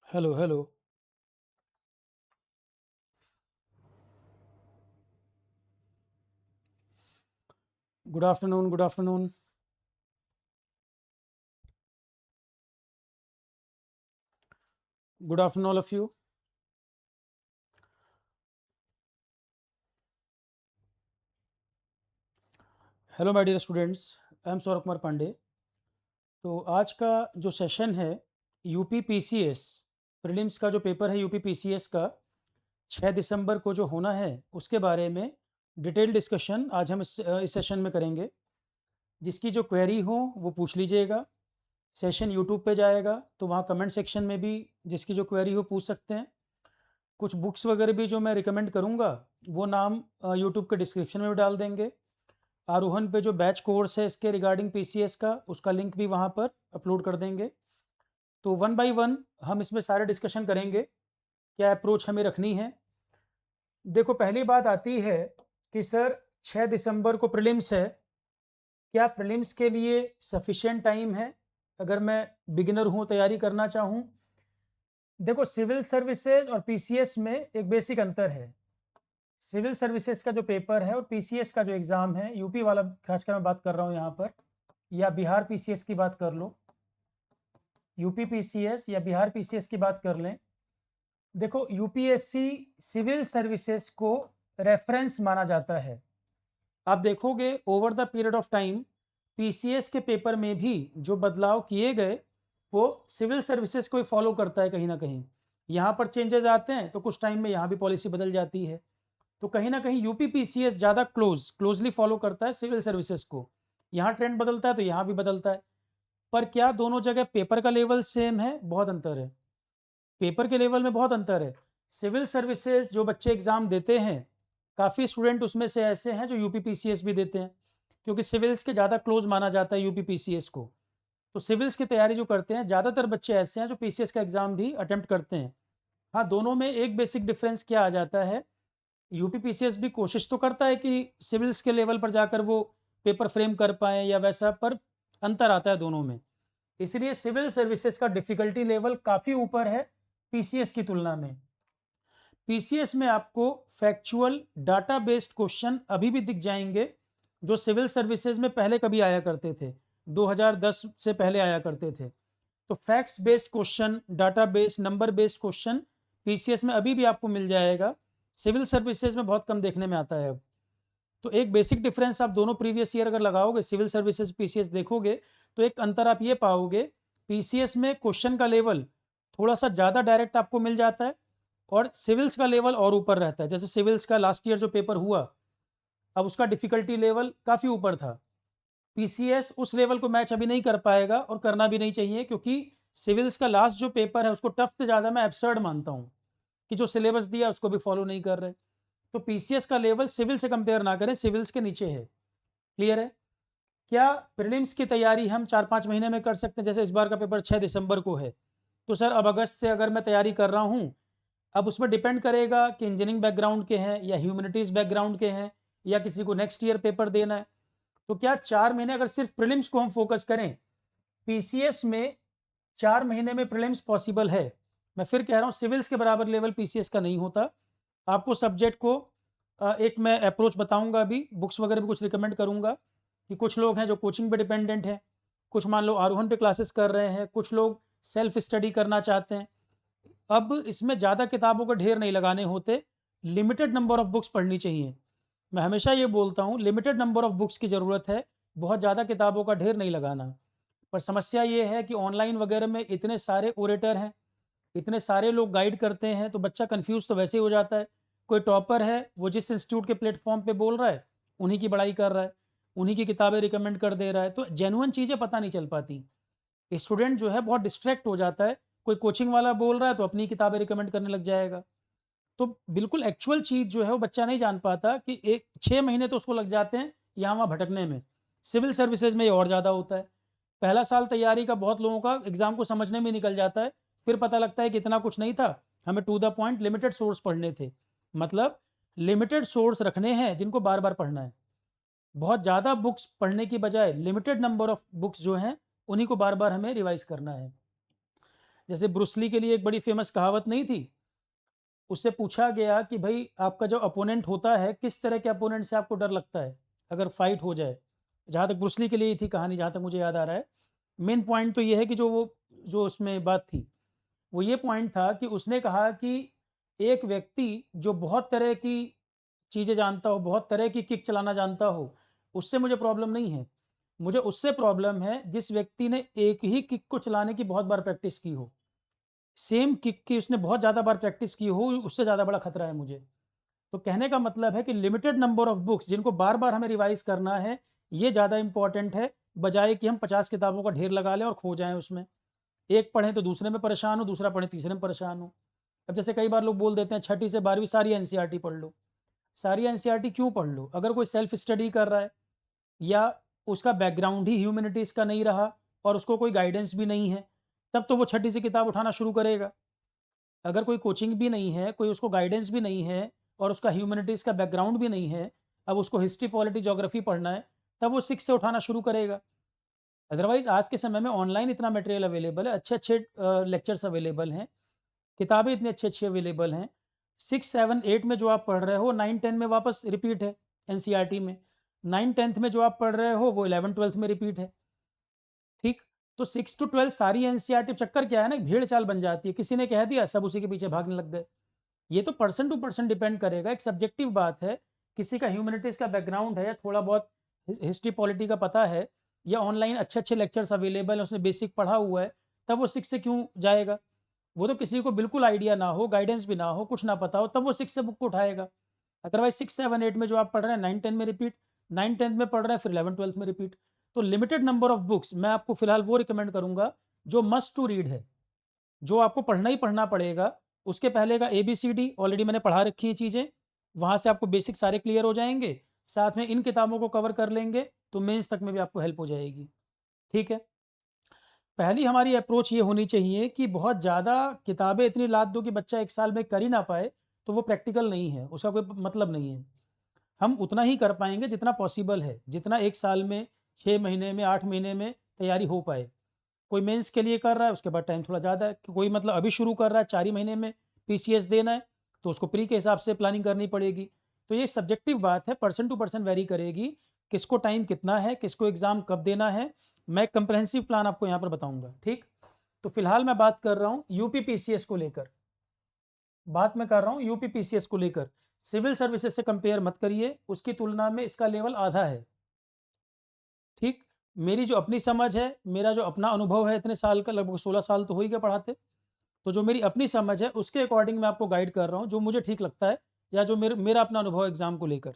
Hello hello. Good afternoon, good afternoon. Good afternoon all of you. Hello my dear students, I am Saurabh Kumar Pandey. तो आज का जो session है UP PCS prelims का जो पेपर है यूपी पीसीएस का 6 दिसंबर को जो होना है उसके बारे में डिटेल डिस्कशन आज हम इस सेशन में करेंगे। जिसकी जो क्वेरी हो वो पूछ लीजिएगा। सेशन यूट्यूब पे जाएगा तो वहाँ कमेंट सेक्शन में भी जिसकी जो क्वेरी हो पूछ सकते हैं। कुछ बुक्स वगैरह भी जो मैं रिकमेंड करूँगा वो नाम यूट्यूब के डिस्क्रिप्शन में भी डाल देंगे। आरोहन पे जो बैच कोर्स है इसके रिगार्डिंग पीसीएस का उसका लिंक भी वहाँ पर अपलोड कर देंगे। तो वन बाय वन हम इसमें सारे डिस्कशन करेंगे, क्या अप्रोच हमें रखनी है। देखो, पहली बात आती है कि सर 6 दिसंबर को प्रीलिम्स है, क्या प्रीलिम्स के लिए सफिशिएंट टाइम है अगर मैं बिगिनर हूँ, तैयारी करना चाहूँ। देखो, सिविल सर्विसेज और पीसीएस में एक बेसिक अंतर है। सिविल सर्विसेज का जो पेपर है और पीसीएस का जो एग्ज़ाम है, यूपी वाला खासकर मैं बात कर रहा हूँ यहाँ पर, या बिहार पीसीएस की बात कर लो, यूपी पीसीएस या बिहार पीसीएस की बात कर लें। देखो, यूपीएससी सिविल सर्विसेज को रेफरेंस माना जाता है। आप देखोगे over the period of time PCS के पेपर में भी जो बदलाव किए गए वो सिविल सर्विसेज को ही फॉलो करता है। कहीं ना कहीं यहाँ पर चेंजेस आते हैं तो कुछ टाइम में यहाँ भी पॉलिसी बदल जाती है। तो कहीं ना कहीं यूपी पीसीएस ज़्यादा क्लोजली फॉलो करता है सिविल सर्विसेज को। यहाँ ट्रेंड बदलता है तो यहाँ भी बदलता है। पर क्या दोनों जगह पेपर का लेवल सेम है? बहुत अंतर है। पेपर के लेवल में बहुत अंतर है। सिविल सर्विसेज जो बच्चे एग्जाम देते हैं, काफ़ी स्टूडेंट उसमें से ऐसे हैं जो यूपी पीसीएस भी देते हैं, क्योंकि सिविल्स के ज़्यादा क्लोज माना जाता है यूपी पीसीएस को। तो सिविल्स की तैयारी जो करते हैं, ज़्यादातर बच्चे ऐसे हैं जो पीसीएस का एग्जाम भी अटेम्प्ट करते हैं। हाँ, दोनों में एक बेसिक डिफरेंस क्या आ जाता है, यूपी पीसीएस भी कोशिश तो करता है कि सिविल्स के लेवल पर जाकर वो पेपर फ्रेम कर पाए या वैसा, पर अंतर आता है दोनों में। इसलिए सिविल सर्विसेज का डिफिकल्टी लेवल काफ़ी ऊपर है पीसीएस की तुलना में। पीसीएस में आपको फैक्चुअल डाटा बेस्ड क्वेश्चन अभी भी दिख जाएंगे जो सिविल सर्विसेज में पहले कभी आया करते थे, 2010 से पहले आया करते थे। तो facts based question, data based, number based question PCS में अभी भी आपको मिल जाएगा। सिविल सर्विसेज में बहुत कम देखने में आता है अब। तो एक बेसिक डिफरेंस आप दोनों प्रीवियस ईयर अगर लगाओगे, सिविल सर्विसेज पीसीएस देखोगे, तो एक अंतर आप ये पाओगे, पीसीएस में क्वेश्चन का लेवल थोड़ा सा ज़्यादा डायरेक्ट आपको मिल जाता है और सिविल्स का लेवल और ऊपर रहता है। जैसे सिविल्स का लास्ट ईयर जो पेपर हुआ, अब उसका डिफिकल्टी लेवल काफ़ी ऊपर था। पीसीएस उस लेवल को मैच अभी नहीं कर पाएगा और करना भी नहीं चाहिए, क्योंकि सिविल्स का लास्ट जो पेपर है उसको टफ से ज़्यादा मैं एब्सर्ड मानता हूँ कि जो सिलेबस दिया उसको भी फॉलो नहीं कर रहे। तो पीसीएस का लेवल सिविल से कंपेयर ना करें, सिविल्स के नीचे है। क्लियर है? क्या प्रीलिम्स की तैयारी हम 4-5 महीने में कर सकते हैं? जैसे इस बार का पेपर 6 दिसंबर को है, तो सर अब अगस्त से अगर मैं तैयारी कर रहा हूँ, अब उसमें डिपेंड करेगा कि इंजीनियरिंग बैकग्राउंड के हैं या ह्यूमैनिटीज़ बैकग्राउंड के हैं या किसी को नेक्स्ट ईयर पेपर देना है। तो क्या 4 महीने अगर सिर्फ प्रीलिम्स को हम फोकस करें, पीसीएस में 4 महीने में प्रीलिम्स पॉसिबल है। मैं फिर कह रहा हूँ, सिविल्स के बराबर लेवल पीसीएस का नहीं होता। आपको सब्जेक्ट को एक मैं अप्रोच बताऊंगा, अभी बुक्स वगैरह भी कुछ रिकमेंड करूंगा कि कुछ लोग हैं जो कोचिंग पे डिपेंडेंट हैं, कुछ मान लो आरोहण पे क्लासेस कर रहे हैं, कुछ लोग सेल्फ स्टडी करना चाहते हैं। अब इसमें ज़्यादा किताबों का ढेर नहीं लगाने होते, लिमिटेड नंबर ऑफ बुक्स पढ़नी चाहिए। मैं हमेशा ये बोलता हूँ, लिमिटेड नंबर ऑफ बुक्स की ज़रूरत है, बहुत ज़्यादा किताबों का ढेर नहीं लगाना। पर समस्या ये है कि ऑनलाइन वगैरह में इतने सारे ओरेटर हैं, इतने सारे लोग गाइड करते हैं, तो बच्चा कंफ्यूज तो वैसे ही हो जाता है। कोई टॉपर है, वो जिस इंस्टीट्यूट के प्लेटफॉर्म पे बोल रहा है उन्हीं की बड़ाई कर रहा है, उन्हीं की किताबें रिकमेंड कर दे रहा है, तो जेन्युइन चीज़ें पता नहीं चल पाती। स्टूडेंट जो है बहुत डिस्ट्रैक्ट हो जाता है, कोई कोचिंग वाला बोल रहा है तो अपनी किताबें रिकमेंड करने लग जाएगा। तो बिल्कुल एक्चुअल चीज़ जो है वो बच्चा नहीं जान पाता कि एक 6 महीने तो उसको लग जाते हैं यहाँ वहाँ भटकने में। सिविल सर्विसेज में ये और ज़्यादा होता है। पहला साल तैयारी का बहुत लोगों का एग्ज़ाम को समझने में निकल जाता है, फिर पता लगता है कि इतना कुछ नहीं था, हमें to the point limited source पढ़ने थे। मतलब लिमिटेड सोर्स रखने हैं जिनको बार-बार पढ़ना है। बहुत ज़्यादा बुक्स पढ़ने की बजाय लिमिटेड नंबर ऑफ बुक्स जो हैं, उन्हीं को बार-बार हमें रिवाइज़ करना है। जैसे ब्रूसली के लिए एक बड़ी फेमस कहावत नहीं थी, उससे पूछा गया कि भाई आपका जो अपोनेंट होता है, किस तरह के अपोनेंट से आपको डर लगता है अगर फाइट हो जाए। जहाँ तक ब्रूसली के लिए ही थी कहानी, जहाँ तक मुझे याद आ रहा है। मेन पॉइंट तो ये है कि जो उसमें बात थी, वो ये पॉइंट था कि उसने कहा कि एक व्यक्ति जो बहुत तरह की चीज़ें जानता हो, बहुत तरह की किक चलाना जानता हो, उससे मुझे प्रॉब्लम नहीं है। मुझे उससे प्रॉब्लम है जिस व्यक्ति ने एक ही किक को चलाने की बहुत बार प्रैक्टिस की हो। सेम किक की उसने बहुत ज़्यादा बार प्रैक्टिस की हो, उससे ज़्यादा बड़ा खतरा है मुझे। तो कहने का मतलब है कि लिमिटेड नंबर ऑफ बुक्स जिनको बार-बार हमें रिवाइज़ करना है, ये ज़्यादा इम्पोर्टेंट है, बजाए कि हम 50 किताबों का ढेर लगा लें और खो जाएँ उसमें। एक पढ़ें तो दूसरे में परेशान हो, दूसरा पढ़ें तीसरे में परेशान हो। अब जैसे कई बार लोग बोल देते हैं छठी से 12वीं सारी एनसीईआरटी पढ़ लो। सारी एनसीईआरटी क्यों पढ़ लो? अगर कोई सेल्फ स्टडी कर रहा है या उसका बैकग्राउंड ही ह्यूमैनिटीज़ का नहीं रहा और उसको कोई गाइडेंस भी नहीं है, तब तो वो छठी से किताब उठाना शुरू करेगा। अगर कोई कोचिंग भी नहीं है, कोई उसको गाइडेंस भी नहीं है और उसका ह्यूमैनिटीज़ का बैकग्राउंड भी नहीं है, अब उसको हिस्ट्री, पॉलिटी, ज्योग्राफी पढ़ना है, तब वो 6 से उठाना शुरू करेगा। अदरवाइज़ आज के समय में ऑनलाइन इतना मटेरियल अवेलेबल है, अच्छे-अच्छे लेक्चर्स अवेलेबल हैं, किताबें इतनी अच्छी-अच्छी अवेलेबल हैं। 6, 7, 8 में जो आप पढ़ रहे हो 9, 10 में वापस रिपीट है एनसीईआरटी में। 9, 10th में जो आप पढ़ रहे हो वो 11, 12th में रिपीट है। ठीक? तो 6 टू 12 सारी एनसीईआरटी, चक्कर क्या है ना, भेड़-चाल बन जाती है। किसी ने कह दिया, सब उसी के पीछे भागने लग गए। ये तो पर्सन टू पर्सन डिपेंड करेगा, एक सब्जेक्टिव बात है। किसी का ह्यूमैनिटीज़ का बैकग्राउंड है या थोड़ा बहुत हिस्ट्री पॉलिटी का पता है या ऑनलाइन अच्छे-अच्छे लेक्चर्स अवेलेबल हैं, उसने बेसिक पढ़ा हुआ है, तब वो 6 से क्यों जाएगा? वो तो किसी को बिल्कुल आइडिया ना हो, गाइडेंस भी ना हो, कुछ ना पता हो, तब वो 6 से बुक को उठाएगा। अदरवाइज़ 6, 7, 8 में जो आप पढ़ रहे हैं 9, 10 में रिपीट, 9, 10th में पढ़ रहे हैं फिर 11, 12th में रिपीट। तो लिमिटेड नंबर ऑफ बुक्स मैं आपको फिलहाल वो रिकमेंड करूँगा जो मस्ट टू रीड है। जो आपको पढ़ना ही पढ़ना पड़ेगा। उसके पहले का एबीसीडी ऑलरेडी मैंने पढ़ा रखी हैं चीज़ें, वहाँ से आपको बेसिक सारे क्लियर हो जाएँगे। साथ में इन किताबों को कवर कर लेंगे, तो मेंस तक में भी आपको हेल्प हो जाएगी। ठीक है? पहली हमारी अप्रोच ये होनी चाहिए कि बहुत ज़्यादा किताबें इतनी लाद दो कि बच्चा 1 साल में कर ही ना पाए, तो वो प्रैक्टिकल नहीं है, उसका कोई मतलब नहीं है। हम उतना ही कर पाएँगे जितना पॉसिबल है, जितना 1 साल में, 6 महीने में, 8 महीने में तैयारी हो पाए। कोई मेंस के लिए कर रहा है, उसके बाद टाइम थोड़ा ज़्यादा है, कोई मतलब अभी शुरू कर रहा है, 4 ही महीने में पीसीएस देना है, तो उसको प्री के हिसाब से प्लानिंग करनी पड़ेगी। तो ये सब्जेक्टिव बात है, पर्सन टू पर्सन वेरी करेगी, किसको टाइम कितना है, किसको एग्ज़ाम कब देना है, मैं एक कंप्रिहेंसिव प्लान आपको यहाँ पर बताऊँगा, ठीक? तो फिलहाल मैं बात कर रहा हूँ यूपी पीसीएस को लेकर, बात मैं कर रहा हूँ यूपी पीसीएस को लेकर। सिविल सर्विसेज से कंपेयर मत करिए, उसकी तुलना में इसका लेवल आधा है, ठीक? मेरी जो अपनी समझ है, मेरा जो अपना अनुभव है इतने साल का, लगभग 16 साल तो हो ही गया पढ़ाते। तो जो मेरी अपनी समझ है उसके अकॉर्डिंग मैं आपको गाइड कर रहा हूँ, जो मुझे ठीक लगता है या जो मेरा अपना अनुभव है एग्ज़ाम को लेकर,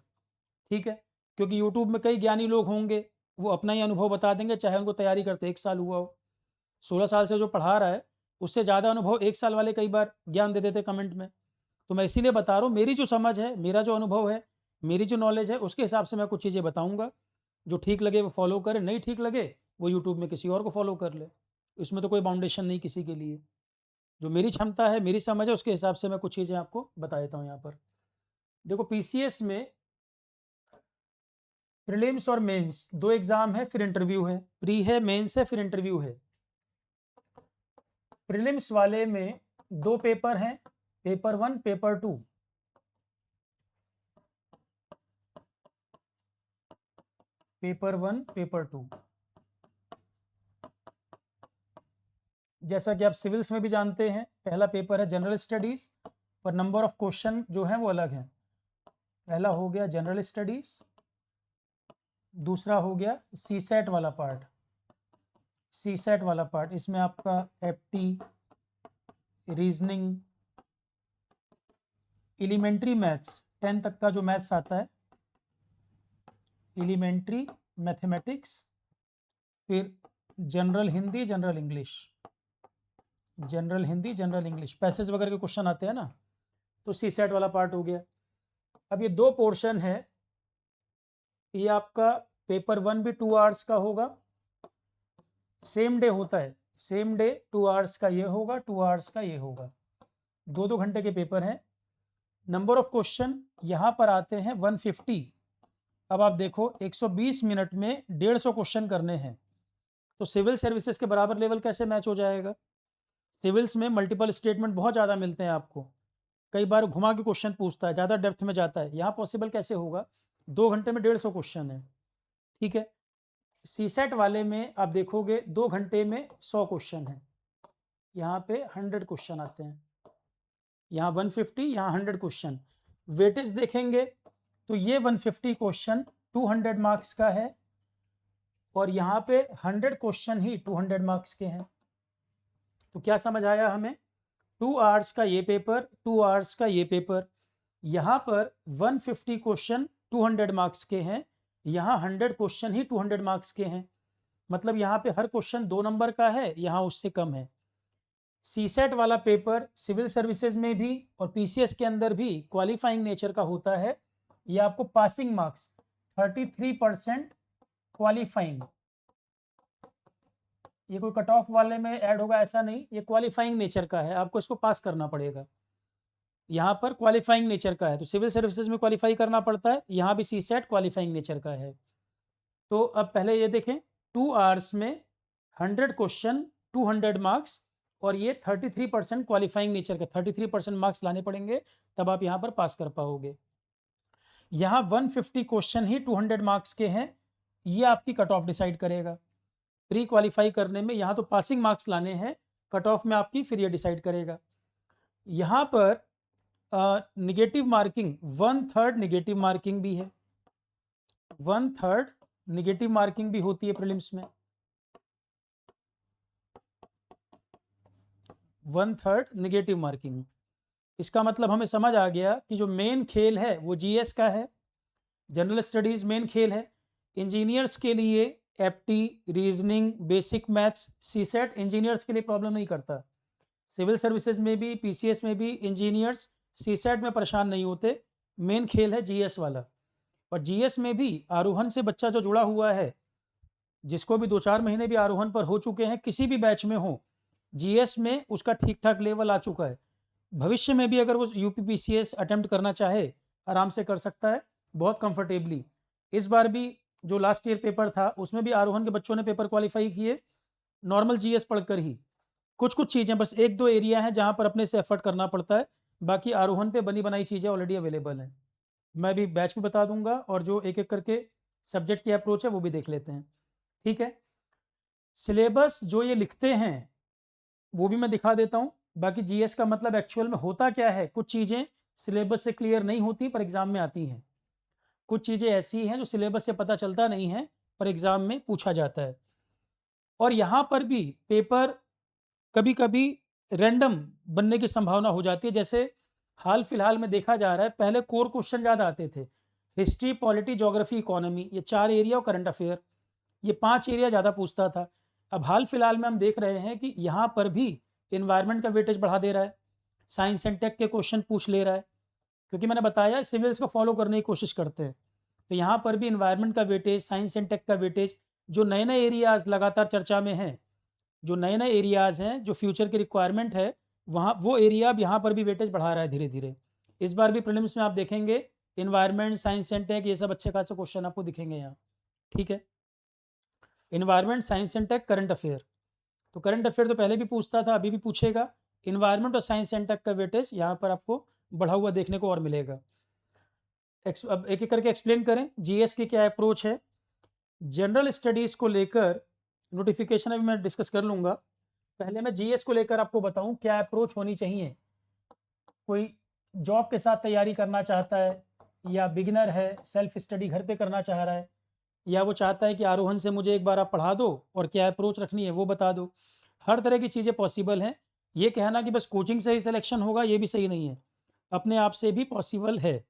ठीक है? क्योंकि यूट्यूब में कई ज्ञानी लोग होंगे, वो अपना ही अनुभव बता देंगे, चाहे उनको तैयारी करते 1 साल हुआ हो। 16 साल से जो पढ़ा रहा है, उससे ज़्यादा अनुभव 1 साल वाले कई बार ज्ञान दे देते कमेंट में। तो मैं इसीलिए बता रहा हूँ, मेरी जो समझ है, मेरा जो अनुभव है, मेरी जो नॉलेज है, उसके हिसाब से मैं कुछ चीज़ें बताऊँगा। जो ठीक लगे वो फॉलो करे, नहीं ठीक लगे वो यूट्यूब में किसी और को फॉलो कर ले। इसमें तो कोई बाउंडेशन नहीं किसी के लिए। जो मेरी क्षमता है, मेरी समझ है, उसके हिसाब से मैं कुछ चीज़ें आपको बता देता हूँ यहाँ पर। देखो पीसीएस में प्रीलिम्स और मेंस 2 एग्ज़ाम है, फिर इंटरव्यू है। प्री है, मेंस है, फिर इंटरव्यू है। प्रीलिम्स वाले में 2 पेपर हैं, पेपर 1, पेपर 2। Paper 1, paper 2। जैसा कि आप सिविल्स में भी जानते हैं, पहला पेपर है जनरल स्टडीज़, पर नंबर ऑफ क्वेश्चन जो हैं वो अलग हैं। पहला हो गया जनरल स्टडीज़, दूसरा हो गया सीसेट वाला पार्ट। सीसेट वाला पार्ट, इसमें आपका एप्टी, रीजनिंग, एलिमेंट्री मैथ्स, 10 तक का जो मैथ्स आता है, एलिमेंट्री मैथमेटिक्स, फिर general Hindi, general English, general Hindi, general English, passage वगैरह के क्वेश्चन आते हैं ना, तो सीसेट वाला पार्ट हो गया। अब ये 2 पोर्शन है, ये आपका पेपर 1 भी 2 आवर्स का होगा, सेम डे होता है, सेम डे 2 आवर्स का ये होगा, 2 आवर्स का ये होगा, 2-2 घंटे के पेपर हैं। नंबर ऑफ क्वेश्चन यहाँ पर आते हैं 150। अब आप देखो 120 मिनट में 150 क्वेश्चन करने हैं, तो सिविल सर्विसेज के बराबर लेवल कैसे मैच हो जाएगा? सिविल्स में मल्टीपल स्टेटमेंट बहुत ज़्यादा मिलते हैं आपको, कई बार घुमा के क्वेश्चन पूछता है, ज़्यादा डेप्थ में जाता है। यहाँ पॉसिबल कैसे होगा? 2 घंटे में 150 क्वेश्चन है, ठीक है। सीसेट वाले में आप देखोगे 2 घंटे में 100 क्वेश्चन है, यहाँ पे 100 क्वेश्चन आते हैं, यहाँ 150, यहाँ 100 क्वेश्चन। वेटेज देखेंगे तो ये 150 क्वेश्चन 200 मार्क्स का है और यहाँ पे 100 क्वेश्चन ही 200 मार्क्स के हैं। तो क्या समझ आया हमें? 2 आवर्स का ये पेपर, 2 आवर्स का ये पेपर। यहाँ पर 150 क्वेश्चन 200 मार्क्स के हैं, यहाँ 100 क्वेश्चन ही 200 मार्क्स के हैं। मतलब यहाँ पे हर क्वेश्चन 2 नंबर का है, यहाँ उससे कम है। सीसेट वाला पेपर सिविल सर्विसेज में भी और पीसीएस के अंदर भी क्वालिफाइंग नेचर का होता है। ये आपको पासिंग मार्क्स 33% क्वालिफाइंग, ये कोई कट ऑफ वाले में ऐड होगा ऐसा नहीं, ये क्वालिफाइंग नेचर का है, आपको इसको पास करना पड़ेगा। यहाँ पर क्वालिफाइंग नेचर का है, तो सिविल सर्विसेज में क्वालिफाई करना पड़ता है, यहाँ भी सीसेट क्वालिफाइंग नेचर का है। तो अब पहले ये देखें, 2 आवर्स में 100 क्वेश्चन 200 मार्क्स और ये 33% क्वालिफाइंग नेचर का, 33% मार्क्स लाने पड़ेंगे तब आप यहाँ पर पास कर पाओगे। यहाँ 150 क्वेश्चन ही 200 मार्क्स के हैं, ये आपकी कट ऑफ डिसाइड करेगा। प्री क्वालिफाई करने में यहाँ तो पासिंग मार्क्स लाने हैं, कट ऑफ में आपकी फिर ये डिसाइड करेगा। यहाँ पर निगेटिव मार्किंग 1/3 निगेटिव मार्किंग भी है, 1/3 निगेटिव मार्किंग भी होती है प्रीलिम्स में, 1/3 निगेटिव मार्किंग। इसका मतलब हमें समझ आ गया कि जो मेन खेल है वो जीएस का है, जनरल स्टडीज मेन खेल है। इंजीनियर्स के लिए apti, reasoning, basic maths, CSAT engineers के लिए प्रॉब्लम नहीं करता। सिविल सर्विसेज में भी, पीसीएस में भी इंजीनियर्स सीसेट में परेशान नहीं होते, मेन खेल है जीएस वाला। और जीएस में भी आरोहण से बच्चा जो जुड़ा हुआ है, जिसको भी 2-4 महीने भी आरोहण पर हो चुके हैं, किसी भी बैच में हो, जीएस में उसका ठीक ठाक लेवल आ चुका है। भविष्य में भी अगर वो यूपीपीसीएस अटेम्प्ट करना चाहे, आराम से कर सकता है, बहुत कंफर्टेबली। इस बार भी जो लास्ट ईयर पेपर था उसमें भी आरोहण के बच्चों ने पेपर क्वालिफाई किए, नॉर्मल जीएस पढ़कर ही। कुछ कुछ चीज़ें, बस 1-2 एरिया हैं जहाँ पर अपने से एफर्ट करना पड़ता है, बाकी आरोहण पे बनी बनाई चीज़ें ऑलरेडी अवेलेबल हैं। मैं भी बैच में बता दूंगा और जो एक एक करके सब्जेक्ट की अप्रोच है वो भी देख लेते हैं, ठीक है। सिलेबस जो ये लिखते हैं वो भी मैं दिखा देता हूँ। बाकी जीएस का मतलब एक्चुअल में होता क्या है, कुछ चीज़ें सिलेबस से क्लियर नहीं होती पर एग्जाम में आती हैं, कुछ चीज़ें ऐसी हैं जो सिलेबस से पता चलता नहीं है पर एग्जाम में पूछा जाता है। और यहाँ पर भी पेपर कभी कभी रैंडम बनने की संभावना हो जाती है। जैसे हाल फिलहाल में देखा जा रहा है, पहले कोर क्वेश्चन ज़्यादा आते थे, हिस्ट्री, पॉलिटी, ज्योग्राफी, इकोनॉमी, ये 4 एरिया और करंट अफेयर, ये 5 एरिया ज़्यादा पूछता था। अब हाल फिलहाल में हम देख रहे हैं कि यहाँ पर भी इन्वायरमेंट का वेटेज बढ़ा दे रहा है, साइंस एंड टेक के क्वेश्चन पूछ ले रहा है, क्योंकि मैंने बताया सिविल्स को फॉलो करने की कोशिश करते हैं। तो यहाँ पर भी इन्वायरमेंट का वेटेज, साइंस एंड टेक का वेटेज, जो नए नए एरियाज लगातार चर्चा में हैं, जो नए नए एरियाज हैं, जो फ्यूचर की रिक्वायरमेंट है, वहाँ वो एरिया अब यहाँ पर भी वेटेज बढ़ा रहा है धीरे धीरे। इस बार भी प्रीलिम्स में आप देखेंगे इन्वायरमेंट, साइंस एंड टेक, ये सब अच्छे खासे क्वेश्चन आपको दिखेंगे यहाँ, ठीक है। Environment, science and tech, current affair, तो करंट अफेयर तो पहले भी पूछता था, अभी भी पूछेगा। इन्वायरमेंट और साइंस एंड टेक का वेटेज यहाँ पर आपको बढ़ा हुआ देखने को और मिलेगा। अब एक एक करके एक्सप्लेन करें जीएस की क्या अप्रोच है। जनरल स्टडीज़ को लेकर नोटिफिकेशन अभी मैं डिस्कस कर लूँगा, पहले मैं जीएस को लेकर आपको बताऊँ क्या अप्रोच होनी चाहिए। कोई जॉब के साथ तैयारी करना चाहता है, या बिगिनर है, सेल्फ स्टडी घर पे करना चाह रहा है, या वो चाहता है कि आरोहण से मुझे एक बार आप पढ़ा दो और क्या अप्रोच रखनी है वो बता दो। हर तरह की चीज़ें पॉसिबल हैं। ये कहना कि बस कोचिंग से ही सिलेक्शन होगा, ये भी सही नहीं है, अपने आप से भी पॉसिबल है।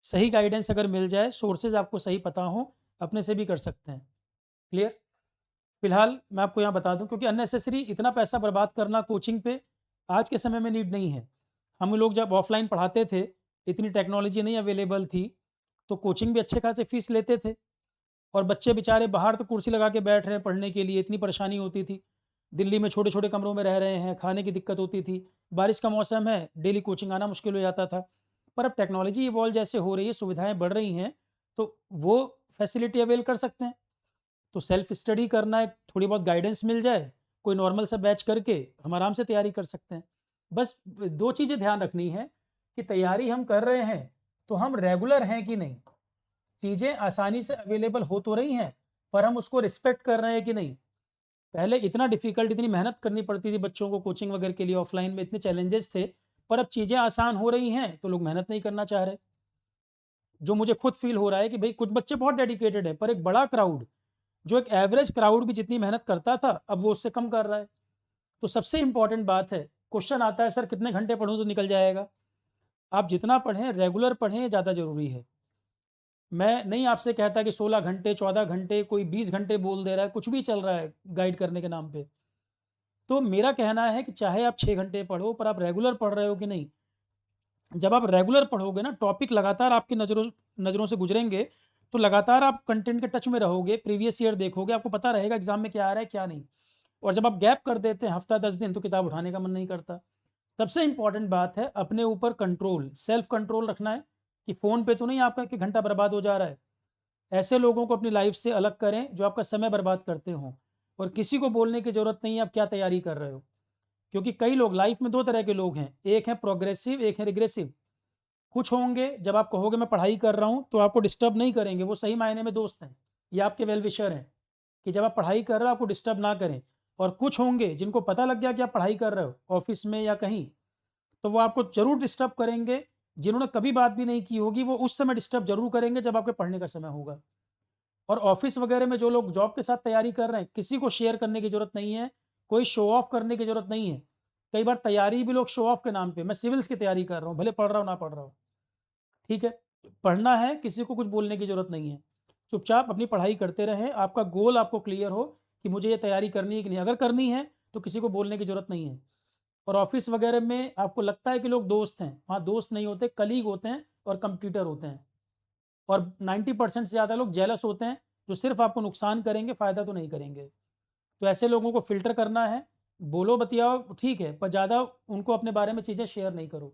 सही गाइडेंस अगर मिल जाए, सोर्सेज आपको सही पता हो, अपने से भी कर सकते हैं। क्लियर? फिलहाल मैं आपको यहाँ बता दूं, क्योंकि अननेसेसरी इतना पैसा बर्बाद करना कोचिंग पे आज के समय में नीड नहीं है। हम लोग जब ऑफलाइन पढ़ाते थे, इतनी टेक्नोलॉजी नहीं अवेलेबल थी, तो कोचिंग भी अच्छे खासे फीस लेते थे और बच्चे बेचारे बाहर तो कुर्सी लगा के बैठ रहे हैं पढ़ने के लिए, इतनी परेशानी होती थी। दिल्ली में छोटे छोटे कमरों में रह रहे हैं, खाने की दिक्कत होती थी, बारिश का मौसम है, डेली कोचिंग आना मुश्किल हो जाता था। पर अब टेक्नोलॉजी इवॉल्व जैसे हो रही है, सुविधाएं बढ़ रही हैं, तो वो फैसिलिटी अवेल कर सकते हैं। तो सेल्फ स्टडी करना है, थोड़ी बहुत गाइडेंस मिल जाए, कोई नॉर्मल सा बैच करके हम आराम से तैयारी कर सकते हैं। बस 2 चीज़ें ध्यान रखनी है कि तैयारी हम कर रहे हैं, तो हम रेगुलर हैं कि नहीं? चीज़ें आसानी से अवेलेबल हो तो रही हैं, पर हम उसको रिस्पेक्ट कर रहे हैं कि नहीं? पहले इतना डिफ़िकल्ट, इतनी मेहनत करनी पड़ती थी बच्चों को कोचिंग वगैरह के लिए, ऑफ़लाइन में इतने चैलेंजेस थे, पर अब चीज़ें आसान हो रही हैं, तो लोग मेहनत नहीं करना चाह रहे। जो मुझे खुद फ़ील हो रहा है कि भई कुछ बच्चे बहुत डेडिकेटेड हैं, पर एक बड़ा क्राउड, जो एक एवरेज क्राउड भी जितनी मेहनत करता था, अब वो उससे कम कर रहा है। तो सबसे इम्पोर्टेंट बात है, क्वेश्चन आता है सर कितने घंटे पढूँ तो निकल जाएगा? आप जितना पढ़ें, रेगुलर पढ़ें, ज़्यादा ज़रूरी है। मैं नहीं आपसे कहता कि 16 घंटे, 14 घंटे, कोई 20 घंटे बोल दे रहा है, कुछ भी चल रहा है गाइड करने के नाम पे। तो मेरा कहना है कि चाहे आप 6 घंटे पढ़ो, पर आप रेगुलर पढ़ रहे हो कि नहीं? जब आप रेगुलर पढ़ोगे ना, टॉपिक लगातार आपकी नज़रों नज़रों से गुज़रेंगे, तो लगातार आप कंटेंट के टच में रहोगे, प्रीवियस ईयर देखोगे, आपको पता रहेगा एग्ज़ाम में क्या आ रहा है, क्या नहीं। और जब आप गैप कर देते हैं हफ़्ता 10 दिन, तो किताब उठाने का मन नहीं करता। सबसे इम्पोर्टेंट बात है अपने ऊपर कंट्रोल, सेल्फ कंट्रोल रखना है कि फ़ोन पे तो नहीं आपका 1 घंटा बर्बाद हो जा रहा है। ऐसे लोगों को अपनी लाइफ़ से अलग करें जो आपका समय बर्बाद करते हों, और किसी को बोलने की ज़रूरत नहीं है आप क्या तैयारी कर रहे हो। क्योंकि कई लोग लाइफ़ में 2 तरह के लोग हैं, एक है प्रोग्रेसिव, एक है रिग्रेसिव। कुछ होंगे जब आप कहोगे मैं पढ़ाई कर रहा हूँ, तो आपको डिस्टर्ब नहीं करेंगे, वो सही मायने में दोस्त हैं, ये आपके वेल विशर हैं, कि जब आप पढ़ाई कर रहे हो आपको डिस्टर्ब ना करें। और कुछ होंगे जिनको पता लग गया कि आप पढ़ाई कर रहे हो, ऑफ़िस में या कहीं, तो वो आपको ज़रूर डिस्टर्ब करेंगे। जिन्होंने कभी बात भी नहीं की होगी, वो उस समय डिस्टर्ब ज़रूर करेंगे जब आपके पढ़ने का समय होगा। और ऑफ़िस वगैरह में जो लोग जॉब के साथ तैयारी कर रहे हैं, किसी को शेयर करने की ज़रूरत नहीं है, कोई शो ऑफ करने की ज़रूरत नहीं है। कई बार तैयारी भी लोग शो ऑफ के नाम पे, मैं सिविल्स की तैयारी कर रहा हूँ, भले पढ़ रहा हूँ, ना पढ़ रहा हूँ। ठीक है? पढ़ना है, किसी को कुछ बोलने की ज़रूरत नहीं है। चुपचाप अपनी पढ़ाई करते रहें, आपका गोल आपको क्लियर हो कि मुझे ये तैयारी करनी है कि नहीं। अगर करनी है, तो किसी को बोलने की ज़रूरत नहीं है। और ऑफ़िस वगैरह में आपको लगता है कि लोग दोस्त हैं, वहाँ दोस्त नहीं होते, कलीग होते हैं और कॉम्पिटिटर होते हैं। और 90% से ज़्यादा लोग जेलस होते हैं, जो सिर्फ़ आपको नुकसान करेंगे, फ़ायदा तो नहीं करेंगे। तो ऐसे लोगों को फ़िल्टर करना है, बोलो बतियाओ ठीक है, पर ज़्यादा उनको अपने बारे में चीज़ें शेयर नहीं करो।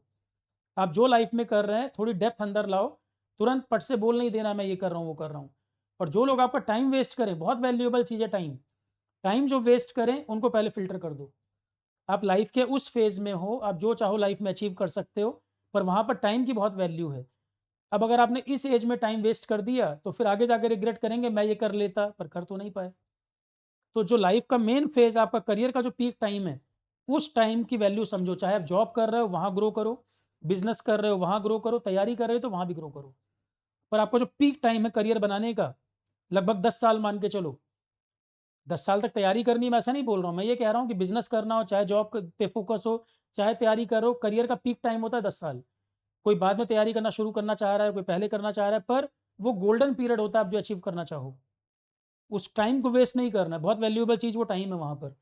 आप जो लाइफ में कर रहे हैं, थोड़ी डेप्थ अंदर लाओ, तुरंत पट से बोल नहीं देना मैं ये कर रहा हूँ, वो कर रहा हूँ। और जो लोग आपका टाइम वेस्ट करें, बहुत वैल्यूएबल चीज़ है टाइम। टाइम जो वेस्ट करें, उनको पहले फ़िल्टर कर दो। आप लाइफ के उस फ़ेज़ में हो, आप जो चाहो लाइफ में अचीव कर सकते हो, पर वहाँ पर टाइम की बहुत वैल्यू है। अब अगर आपने इस एज में टाइम वेस्ट कर दिया, तो फिर आगे जाके रिग्रेट करेंगे, मैं ये कर लेता, पर कर तो नहीं पाए। तो जो लाइफ का मेन फ़ेज़ आपका करियर का जो पीक टाइम है, उस टाइम की वैल्यू समझो। चाहे आप जॉब कर रहे हो, वहाँ ग्रो करो, बिज़नेस कर रहे हो, वहाँ ग्रो करो, तैयारी कर रहे हो, तो वहाँ भी ग्रो करो। पर आपका जो पीक टाइम है करियर बनाने का, लगभग 10 साल मान के चलो। 10 साल तक तैयारी करनी है, मैं ऐसा नहीं बोल रहा हूँ। मैं ये कह रहा हूँ कि बिज़नेस करना हो, चाहे जॉब क पे फ़ोकस हो, चाहे तैयारी करो, करियर का पीक टाइम होता है 10 साल। कोई बाद में तैयारी करना शुरू करना चाह रहा है, कोई पहले करना चाह रहा है, पर वो गोल्डन पीरियड होता है आप जो अचीव करना चाहो। उस टाइम को वेस्ट नहीं करना है, बहुत वैल्यूएबल चीज़ वो टाइम है वहाँ पर।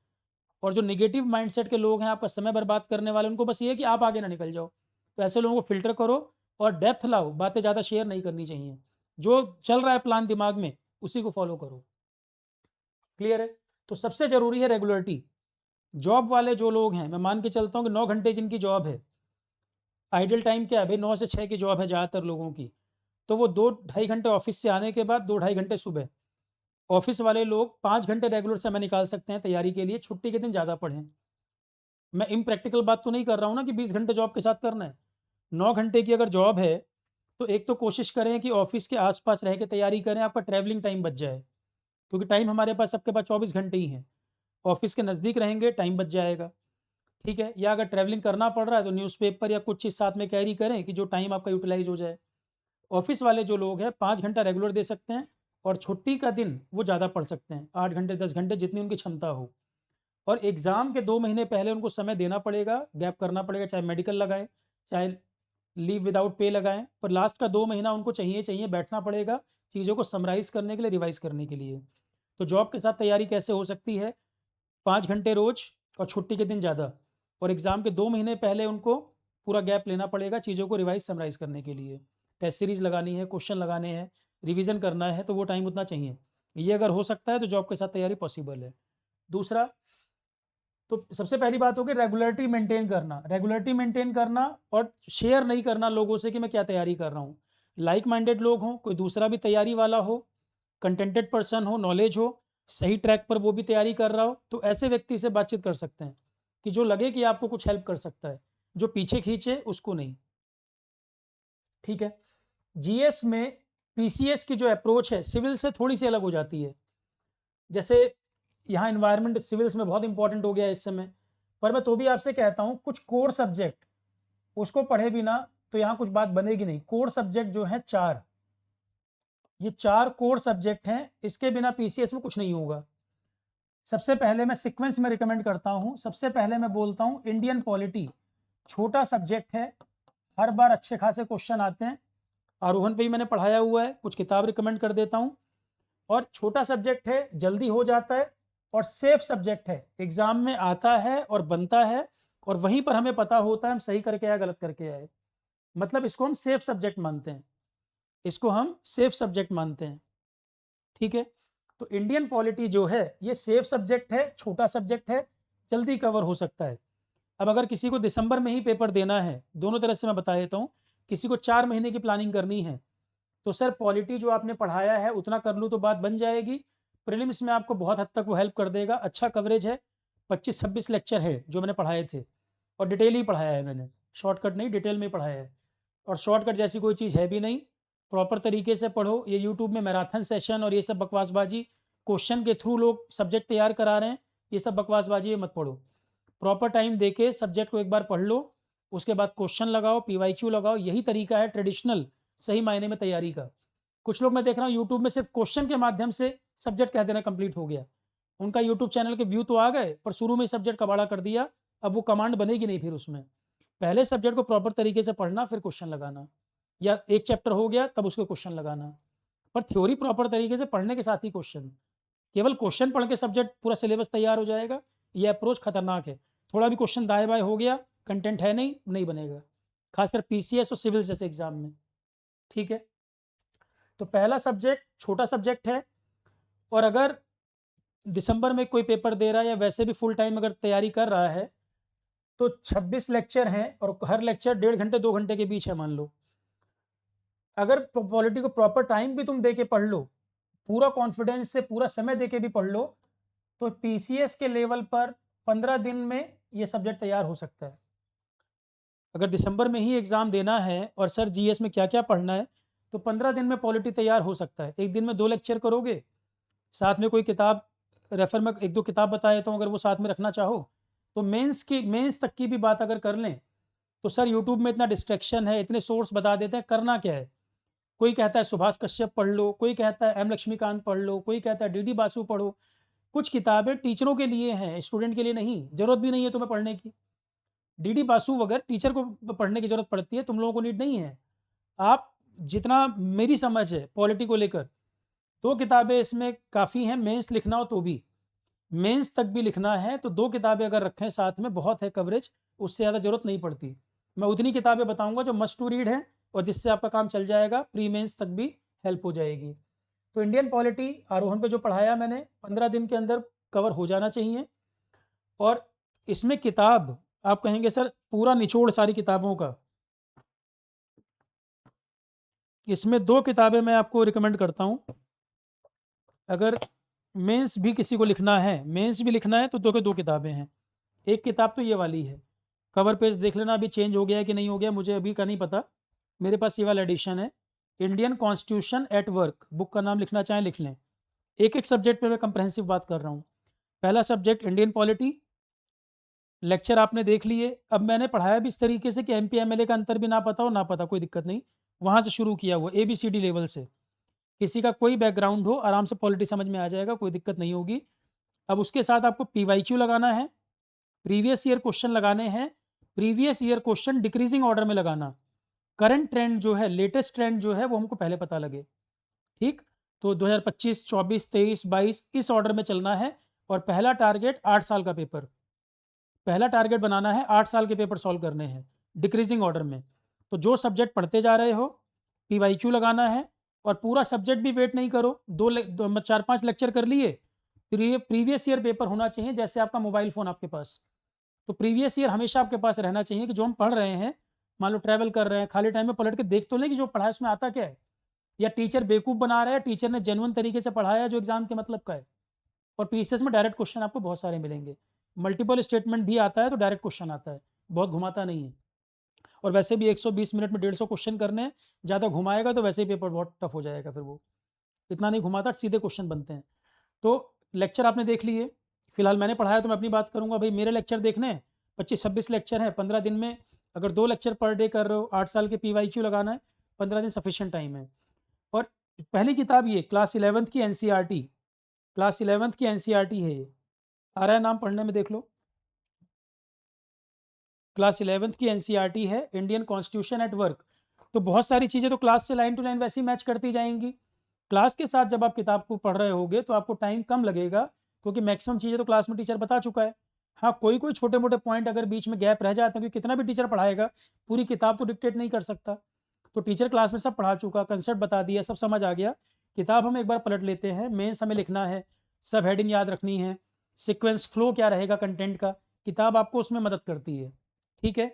और जो नेगेटिव माइंडसेट के लोग हैं, आपका समय बर्बाद करने वाले, उनको बस ये है कि आप आगे ना निकल जाओ। तो ऐसे लोगों को फ़िल्टर करो और डेप्थ लाओ, बातें ज़्यादा शेयर नहीं करनी चाहिए। जो चल रहा है प्लान दिमाग में, उसी को फ़ॉलो करो। क्लियर है? तो सबसे ज़रूरी है रेगुलरिटी। जॉब वाले जो लोग हैं, मैं मान के चलता हूँ कि 9 घंटे जिनकी जॉब है, आइडल टाइम क्या है भई, 9 से 6 की जॉब है ज़्यादातर लोगों की। तो वो 2 ढाई घंटे ऑफ़िस से आने के बाद 2 ढाई घंटे सुबह। ऑफ़िस वाले लोग 5 घंटे रेगुलर समय निकाल सकते हैं तैयारी के लिए, छुट्टी के दिन ज़्यादा पढ़ें। मैं इम्प्रैक्टिकल बात तो नहीं कर रहा हूँ ना कि 20 घंटे जॉब के साथ करना है। 9 घंटे की अगर जॉब है, तो एक तो कोशिश करें कि ऑफ़िस के आस-पास रह के तैयारी करें, आपका ट्रैवलिंग टाइम बच जाए। क्योंकि टाइम हमारे पास सबके पास 24 घंटे ही हैं। ऑफ़िस के नज़दीक रहेंगे, टाइम बच जाएगा, ठीक है? या अगर ट्रैवलिंग करना पड़ रहा है, तो न्यूज़पेपर या कुछ चीज़ साथ में कैरी करें कि जो टाइम आपका यूटिलाइज़ हो जाए। ऑफ़िस वाले जो लोग हैं, 5 घंटा रेगुलर दे सकते हैं और छुट्टी का दिन वो ज़्यादा पढ़ सकते हैं, 8 घंटे, 10 घंटे जितनी उनकी क्षमता हो। और एग्ज़ाम के 2 महीने पहले उनको समय देना पड़ेगा, गैप करना पड़ेगा, चाहे मेडिकल लगाएँ, चाहे लीव विदाउट पे लगाएँ, पर लास्ट का 2 महीना उनको चाहिए चाहिए, बैठना पड़ेगा, चीज़ों को समराइज़ करने के लिए, रिवाइज़ करने के लिए। तो जॉब के साथ तैयारी कैसे हो सकती है? 5 घंटे रोज़ और छुट्टी के दिन ज़्यादा, और एग्ज़ाम के 2 महीने पहले उनको पूरा गैप लेना पड़ेगा चीज़ों को रिवाइज़ समराइज़ करने के लिए। टेस्ट सीरीज़ लगानी है, क्वेश्चन लगाने हैं, रिवीज़न करना है, तो वो टाइम उतना चाहिए। ये अगर हो सकता है, तो जॉब के साथ तैयारी पॉसिबल है। दूसरा, तो सबसे पहली बात हो गई रेगुलरिटी मेंटेन करना। रेगुलरिटी मेंटेन करना और शेयर नहीं करना लोगों से कि मैं क्या तैयारी कर रहा हूँ। लाइक माइंडेड लोग हों, कोई दूसरा भी तैयारी वाला हो, कंटेंटेड पर्सन हो, नॉलेज हो, सही ट्रैक पर वो भी तैयारी कर रहा हो, तो ऐसे व्यक्ति से बातचीत कर सकते हैं कि जो लगे कि आपको कुछ हेल्प कर सकता है, जो पीछे खींचे उसको नहीं। ठीक है। जीएस में पीसीएस की जो अप्रोच है सिविल से थोड़ी सी अलग हो जाती है। जैसे यहाँ इन्वायरमेंट सिविल्स में बहुत इंपॉर्टेंट हो गया है इस समय, पर मैं तो भी आपसे कहता हूँ कुछ कोर सब्जेक्ट उसको पढ़े बिना तो यहाँ कुछ बात बनेगी नहीं। कोर सब्जेक्ट जो है 4, ये 4 कोर सब्जेक्ट हैं, इसके बिना पीसीएस में कुछ नहीं होगा। सबसे पहले मैं सीक्वेंस में रिकमेंड करता हूँ। सबसे पहले मैं बोलता हूँ इंडियन पॉलिटी, छोटा सब्जेक्ट है, हर बार अच्छे खासे क्वेश्चन आते हैं। आरोहन पे ही मैंने पढ़ाया हुआ है, कुछ किताब रिकमेंड कर देता हूँ। और छोटा सब्जेक्ट है, जल्दी हो जाता है और सेफ सब्जेक्ट है, एग्जाम में आता है और बनता है और वहीं पर हमें पता होता है हम सही करके आए गलत करके आए। मतलब इसको हम सेफ सब्जेक्ट मानते हैं, इसको हम सेफ सब्जेक्ट मानते हैं। ठीक है। तो इंडियन पॉलिटी जो है ये सेफ सब्जेक्ट है, छोटा सब्जेक्ट है, जल्दी कवर हो सकता है। अब अगर किसी को दिसंबर में ही पेपर देना है, दोनों तरह से मैं बता देता हूँ, किसी को 4 महीने की प्लानिंग करनी है तो सर पॉलिटी जो आपने पढ़ाया है उतना कर लूँ तो बात बन जाएगी। प्रीलिम्स में आपको बहुत हद तक वो हेल्प कर देगा, अच्छा कवरेज है, 25-26 लेक्चर है जो मैंने पढ़ाए थे और डिटेल ही पढ़ाया है मैंने, शॉर्टकट नहीं, डिटेल में पढ़ाया है। और शॉर्टकट जैसी कोई चीज़ है भी नहीं, प्रॉपर तरीके से पढ़ो। ये यूट्यूब में मैराथन सेशन और ये सब बकवासबाजी, क्वेश्चन के थ्रू लोग सब्जेक्ट तैयार करा रहे हैं, ये सब बकवासबाजी है, मत पढ़ो। प्रॉपर टाइम देके सब्जेक्ट को एक बार पढ़ लो, उसके बाद क्वेश्चन लगाओ, पीवाईक्यू लगाओ, यही तरीका है ट्रेडिशनल सही मायने में तैयारी का। कुछ लोग मैं देख रहा हूँ यूट्यूब में सिर्फ क्वेश्चन के माध्यम से सब्जेक्ट कह देना कंप्लीट हो गया। उनका यूट्यूब चैनल के व्यू तो आ गए पर शुरू में सब्जेक्ट कबाड़ा कर दिया, अब वो कमांड बनेगी नहीं फिर उसमें। पहले सब्जेक्ट को प्रॉपर तरीके से पढ़ना, फिर क्वेश्चन लगाना, या एक चैप्टर हो गया तब उसको क्वेश्चन लगाना, पर थ्योरी प्रॉपर तरीके से पढ़ने के साथ ही क्वेश्चन। केवल क्वेश्चन पढ़ के सब्जेक्ट पूरा सिलेबस तैयार हो जाएगा, ये अप्रोच खतरनाक है। थोड़ा भी क्वेश्चन दाएं बाएं हो गया, कंटेंट है नहीं, नहीं बनेगा, खासकर पीसीएस और सिविल जैसे एग्जाम में। ठीक है। तो पहला सब्जेक्ट छोटा सब्जेक्ट है, और अगर दिसंबर में कोई पेपर दे रहा है या वैसे भी फुल टाइम अगर तैयारी कर रहा है तो 26 लेक्चर हैं और हर लेक्चर 1.5 घंटे 2 घंटे के बीच है मान लो। अगर पॉलिटी को प्रॉपर टाइम भी तुम दे के पढ़ लो, पूरा कॉन्फिडेंस से पूरा समय दे के भी पढ़ लो, तो पीसीएस के लेवल पर 15 दिन में ये सब्जेक्ट तैयार हो सकता है। अगर दिसंबर में ही एग्ज़ाम देना है और सर जीएस में क्या क्या पढ़ना है, तो 15 दिन में पॉलिटी तैयार हो सकता है। एक दिन में 2 लेक्चर करोगे, साथ में कोई किताब रेफर में 1-2 किताब बता देता हूँ, अगर वो साथ में रखना चाहो तो मेंस तक की भी बात अगर कर लें तो सर यूट्यूब में इतना डिस्ट्रैक्शन है, इतने सोर्स बता देते हैं, करना क्या है। कोई कहता है सुभाष कश्यप पढ़ लो, कोई कहता है एम लक्ष्मीकांत पढ़ लो, कोई कहता है डीडी बासु पढ़ो। कुछ किताबें टीचरों के लिए हैं, स्टूडेंट के लिए नहीं, जरूरत भी नहीं है तुम्हें पढ़ने की। डीडी बासु वगैरह टीचर को पढ़ने की जरूरत पड़ती है, तुम लोगों को नीड नहीं है। आप जितना मेरी समझ है पॉलिटी को लेकर, 2 किताबें इसमें काफ़ी हैं, मेंस लिखना हो तो भी, मेंस तक भी लिखना है तो 2 किताबें अगर रखें साथ में बहुत है कवरेज, उससे ज़्यादा ज़रूरत नहीं पड़ती। मैं उतनी किताबें बताऊंगा जो मस्ट टू रीड हैं और जिससे आपका काम चल जाएगा, प्री मेंस तक भी हेल्प हो जाएगी। तो इंडियन पॉलिटी आरोहण पे जो पढ़ाया मैंने 15 दिन के अंदर कवर हो जाना चाहिए। और इसमें किताब आप कहेंगे सर पूरा निचोड़ सारी किताबों का, इसमें 2 किताबें मैं आपको रिकमेंड करता हूँ। अगर मेंस भी किसी को लिखना है, मेंस भी लिखना है तो 2 किताबें हैं। एक किताब तो ये वाली है, कवर पेज देख लेना, अभी चेंज हो गया है कि नहीं हो गया मुझे अभी का नहीं पता, मेरे पास ये वाला एडिशन है, Indian constitution at work, book का नाम लिखना चाहें लिख लें। एक एक सब्जेक्ट पे मैं कंप्रहेंसिव बात कर रहा हूँ। पहला सब्जेक्ट इंडियन पॉलिटी, लेक्चर आपने देख लिए। अब मैंने पढ़ाया भी इस तरीके से कि एमपी एमएलए का अंतर भी ना पता हो ना पता, कोई दिक्कत नहीं, वहाँ से शुरू किया हुआ ABCD लेवल से। किसी का कोई बैकग्राउंड हो आराम से पॉलिटी समझ में आ जाएगा, कोई दिक्कत नहीं होगी। अब उसके साथ आपको पीवाईक्यू लगाना है, प्रीवियस ईयर क्वेश्चन लगाने हैं, previous year question decreasing order में लगाना। करंट ट्रेंड जो है, लेटेस्ट ट्रेंड जो है वो हमको पहले पता लगे। ठीक। तो 2025, 24, 23, 22 इस ऑर्डर में चलना है। और पहला टारगेट 8 साल का पेपर, पहला टारगेट बनाना है, 8 साल के पेपर सॉल्व करने हैं डिक्रीजिंग ऑर्डर में। तो जो सब्जेक्ट पढ़ते जा रहे हो पीवाईक्यू लगाना है, और पूरा सब्जेक्ट भी वेट नहीं करो, 4-5 लेक्चर कर लिए, फिर ये प्रीवियस ईयर पेपर होना चाहिए, जैसे आपका मोबाइल फ़ोन आपके पास। तो प्रीवियस ईयर हमेशा आपके पास रहना चाहिए कि जो हम पढ़ रहे हैं, मान लो ट्रैवल कर रहे हैं, खाली टाइम में पलट के देख तो लें कि जो पढ़ा है उसमें आता क्या है, या टीचर बेवकूफ़ बना रहा है, टीचर ने जेन्युइन तरीके से पढ़ाया है जो एग्जाम के मतलब का है। और पीसीएस में डायरेक्ट क्वेश्चन आपको बहुत सारे मिलेंगे। मल्टीपल स्टेटमेंट भी आता है तो डायरेक्ट क्वेश्चन आता है, बहुत घुमाता नहीं है। और वैसे भी 120 मिनट में 150 क्वेश्चन करने हैं, ज़्यादा घुमाएगा तो वैसे ही पेपर बहुत टफ हो जाएगा, फिर वो इतना नहीं घुमाता, सीधे क्वेश्चन बनते हैं। तो लेक्चर आपने देख लिए, फिलहाल मैंने पढ़ाया तो मैं अपनी बात करूंगा। भाई मेरे लेक्चर देखने हैं, 25-26 लेक्चर हैं 15 दिन में। अगर 2 लेक्चर पर डे कर रहे हो, 8 साल के PYQ लगाना है, 15 दिन सफिशिएंट टाइम है। और पहली किताब ये क्लास 11th की NCERT, क्लास 11th की NCERT है ये, आ रहा है नाम पढ़ने में, देख लो। क्लास 11th की NCERT है, इंडियन कॉन्स्टिट्यूशन एट वर्क। तो बहुत सारी चीज़ें तो क्लास से लाइन टू लाइन वैसे ही मैच करती जाएंगी। क्लास के साथ जब आप किताब को पढ़ रहे होगे तो आपको टाइम कम लगेगा, क्योंकि मैक्सिमम चीज़ें तो क्लास में टीचर बता चुका है। हाँ, कोई कोई छोटे मोटे पॉइंट अगर बीच में गैप रह जाते हैं, क्योंकि कितना भी टीचर पढ़ाएगा, पूरी किताब तो डिक्टेट नहीं कर सकता। तो टीचर क्लास में सब पढ़ा चुका, कंसेप्ट बता दिया, सब समझ आ गया। किताब हम एक बार पलट लेते हैं, मेंस हमें लिखना है, सब हेडिंग याद रखनी है, सीक्वेंस फ्लो क्या रहेगा कंटेंट का, किताब आपको उसमें मदद करती है। ठीक है।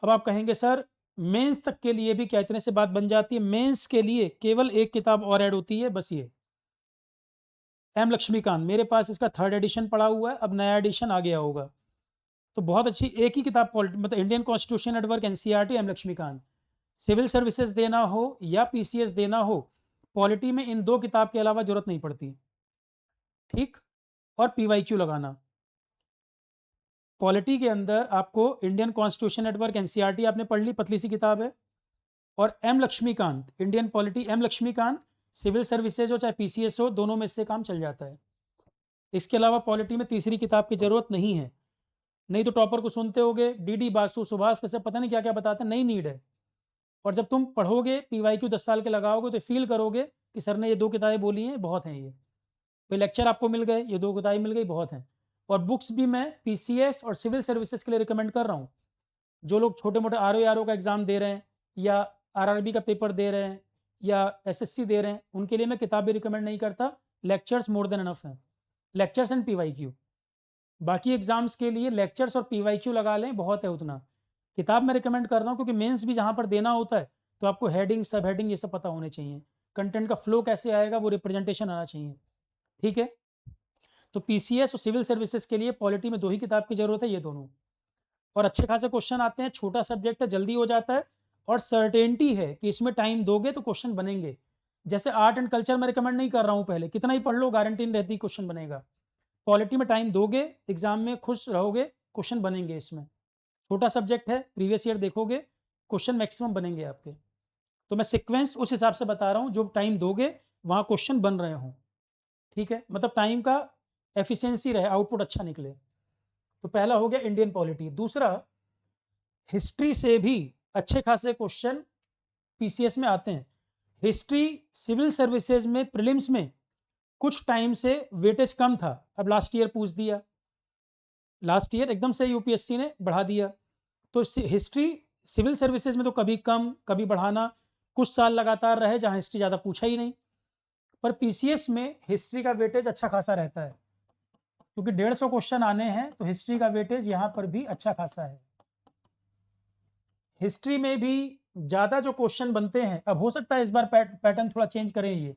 अब आप कहेंगे सर मेंस तक के लिए भी क्या इतने से बात बन जाती है? मेंस के लिए केवल एक किताब और ऐड होती है, बस ये एम लक्ष्मीकांत। मेरे पास इसका 3rd एडिशन पड़ा हुआ है, अब नया एडिशन आ गया होगा। तो बहुत अच्छी एक ही किताब, मतलब Indian constitution at work NCERT M Laxmikanth. Civil services देना हो या PCS देना हो, पॉलिटी में इन 2 किताब के अलावा जरूरत नहीं पड़ती। ठीक। और PYQ लगाना, पॉलिटी के अंदर आपको Indian constitution at work NCERT आपने पढ़ ली, पतली सी किताब है। और M Laxmikanth, Indian polity M Laxmikanth, civil services हो चाहे PCS हो, दोनों में से काम चल जाता है। इसके अलावा पॉलिटी में तीसरी किताब की जरूरत नहीं है। नहीं तो टॉपर को सुनते होगे, DD बासु, सुभाष कैसे पता नहीं क्या क्या बताते हैं, नहीं नीड है। और जब तुम पढ़ोगे PYQ 10 साल के लगाओगे तो फील करोगे कि सर ने ये 2 किताबें बोली हैं, बहुत हैं ये। कोई लेक्चर आपको मिल गए, ये 2 किताबें मिल गई, बहुत हैं। और बुक्स भी मैं PCS और सिविल सर्विसेज के लिए रिकमेंड कर रहा हूँ। जो लोग छोटे मोटे RO का एग्जाम दे रहे हैं, या RRB का पेपर दे रहे हैं, या SSC दे रहे हैं, उनके लिए मैं किताब भी रिकमेंड नहीं करता। लेक्चर्स मोर देन इनफ हैं, लेक्चर्स एंड PYQ। बाकी एग्जाम्स के लिए लेक्चर्स और PYQ लगा लें, बहुत है उतना। किताब मैं रिकमेंड कर रहा हूँ क्योंकि मेंस भी जहाँ पर देना होता है तो आपको हेडिंग, सब हेडिंग, ये सब पता होने चाहिए। कंटेंट का फ्लो कैसे आएगा, वो रिप्रेजेंटेशन आना चाहिए। ठीक है। तो PCS और सिविल सर्विसेज के लिए पॉलिटी में 2 ही किताब की जरूरत है, ये दोनों। और अच्छे खासे क्वेश्चन आते हैं, छोटा सब्जेक्ट है, जल्दी हो जाता है, और सर्टेनिटी है कि इसमें टाइम दोगे तो क्वेश्चन बनेंगे। जैसे आर्ट एंड कल्चर मैं रिकमेंड नहीं कर रहा हूँ, पहले कितना ही पढ़ लो गारंटी नहीं रहती क्वेश्चन बनेगा। पॉलिटी में टाइम दोगे, एग्जाम में खुश रहोगे, क्वेश्चन बनेंगे। इसमें छोटा सब्जेक्ट है, प्रीवियस ईयर देखोगे, क्वेश्चन मैक्सिमम बनेंगे आपके। तो मैं सीक्वेंस उस हिसाब से बता रहा हूँ, जो टाइम दोगे वहाँ क्वेश्चन बन रहे हों। ठीक है, मतलब टाइम का एफिशिएंसी रहे, आउटपुट अच्छा निकले। तो पहला हो गया इंडियन पॉलिटी। दूसरा, हिस्ट्री से भी अच्छे खासे क्वेश्चन PCS में आते हैं। हिस्ट्री सिविल सर्विसेज में प्रीलिम्स में कुछ टाइम से वेटेज कम था, अब लास्ट ईयर पूछ दिया, लास्ट ईयर एकदम से UPSC ने बढ़ा दिया। तो हिस्ट्री सिविल सर्विसेज में तो कभी कम कभी बढ़ाना, कुछ साल लगातार रहे जहां हिस्ट्री ज़्यादा पूछा ही नहीं। पर PCS में हिस्ट्री का वेटेज अच्छा खासा रहता है, क्योंकि 150 क्वेश्चन आने हैं, तो हिस्ट्री का वेटेज यहाँ पर भी अच्छा खासा है। हिस्ट्री में भी ज़्यादा जो क्वेश्चन बनते हैं, अब हो सकता है इस बार पैटर्न थोड़ा चेंज करें, ये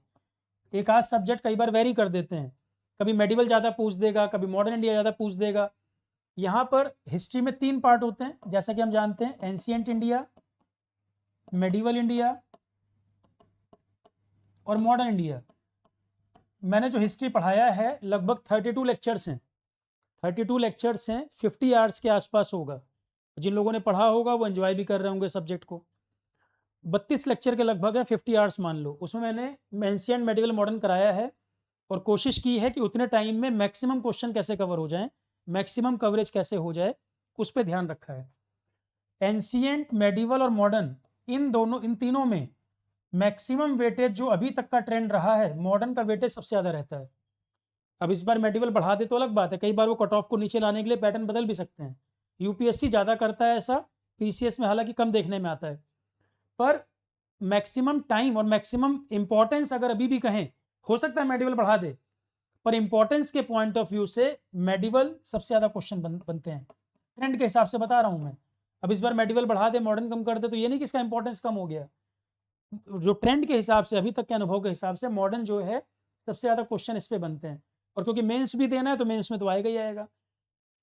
एक आध सब्जेक्ट कई बार वेरी कर देते हैं, कभी मेडिवल ज़्यादा पूछ देगा, कभी मॉडर्न इंडिया ज़्यादा पूछ देगा। यहाँ पर हिस्ट्री में 3 पार्ट होते हैं, जैसा कि हम जानते हैं, एंशिएंट इंडिया, मेडिवल इंडिया और मॉडर्न इंडिया। मैंने जो हिस्ट्री पढ़ाया है लगभग 32 लेक्चर्स हैं, 32 लेक्चर्स हैं, 50 आवर्स के आसपास होगा। जिन लोगों ने पढ़ा होगा वो एंजॉय भी कर रहे होंगे सब्जेक्ट को। 32 लेक्चर के लगभग है, 50 आवर्स मान लो। उसमें मैंने एंशिएंट, मेडिवल, मॉडर्न कराया है, और कोशिश की है कि उतने टाइम में मैक्सिमम क्वेश्चन कैसे कवर हो जाएं, मैक्सिमम कवरेज कैसे हो जाए, उस पर ध्यान रखा है। एंशिएंट, मेडिवल और मॉडर्न, इन तीनों में मैक्सिमम वेटेज जो अभी तक का ट्रेंड रहा है, मॉडर्न का वेटेज सबसे ज़्यादा रहता है। अब इस बार मेडिवल बढ़ा दे तो अलग बात है, कई बार वो कट ऑफ को नीचे लाने के लिए पैटर्न बदल भी सकते हैं। UPSC ज़्यादा करता है ऐसा, PCS में हालांकि कम देखने में आता है। पर मैक्सिमम टाइम और मैक्सिमम इंपॉर्टेंस अगर अभी भी कहें, हो सकता है मेडिवल बढ़ा दे, पर इंपॉर्टेंस के पॉइंट ऑफ व्यू से मेडिवल सबसे ज़्यादा क्वेश्चन बनते हैं। ट्रेंड के हिसाब से बता रहा हूँ मैं। अब इस बार मेडिवल बढ़ा दे, मॉडर्न कम कर दे, तो ये नहीं कि इसका इंपॉर्टेंस कम हो गया। जो ट्रेंड के हिसाब से, अभी तक के अनुभव के हिसाब से, मॉडर्न जो है सबसे ज़्यादा क्वेश्चन इस पे बनते हैं। और क्योंकि मेंस भी देना है तो मेंस में तो आएगा ही आएगा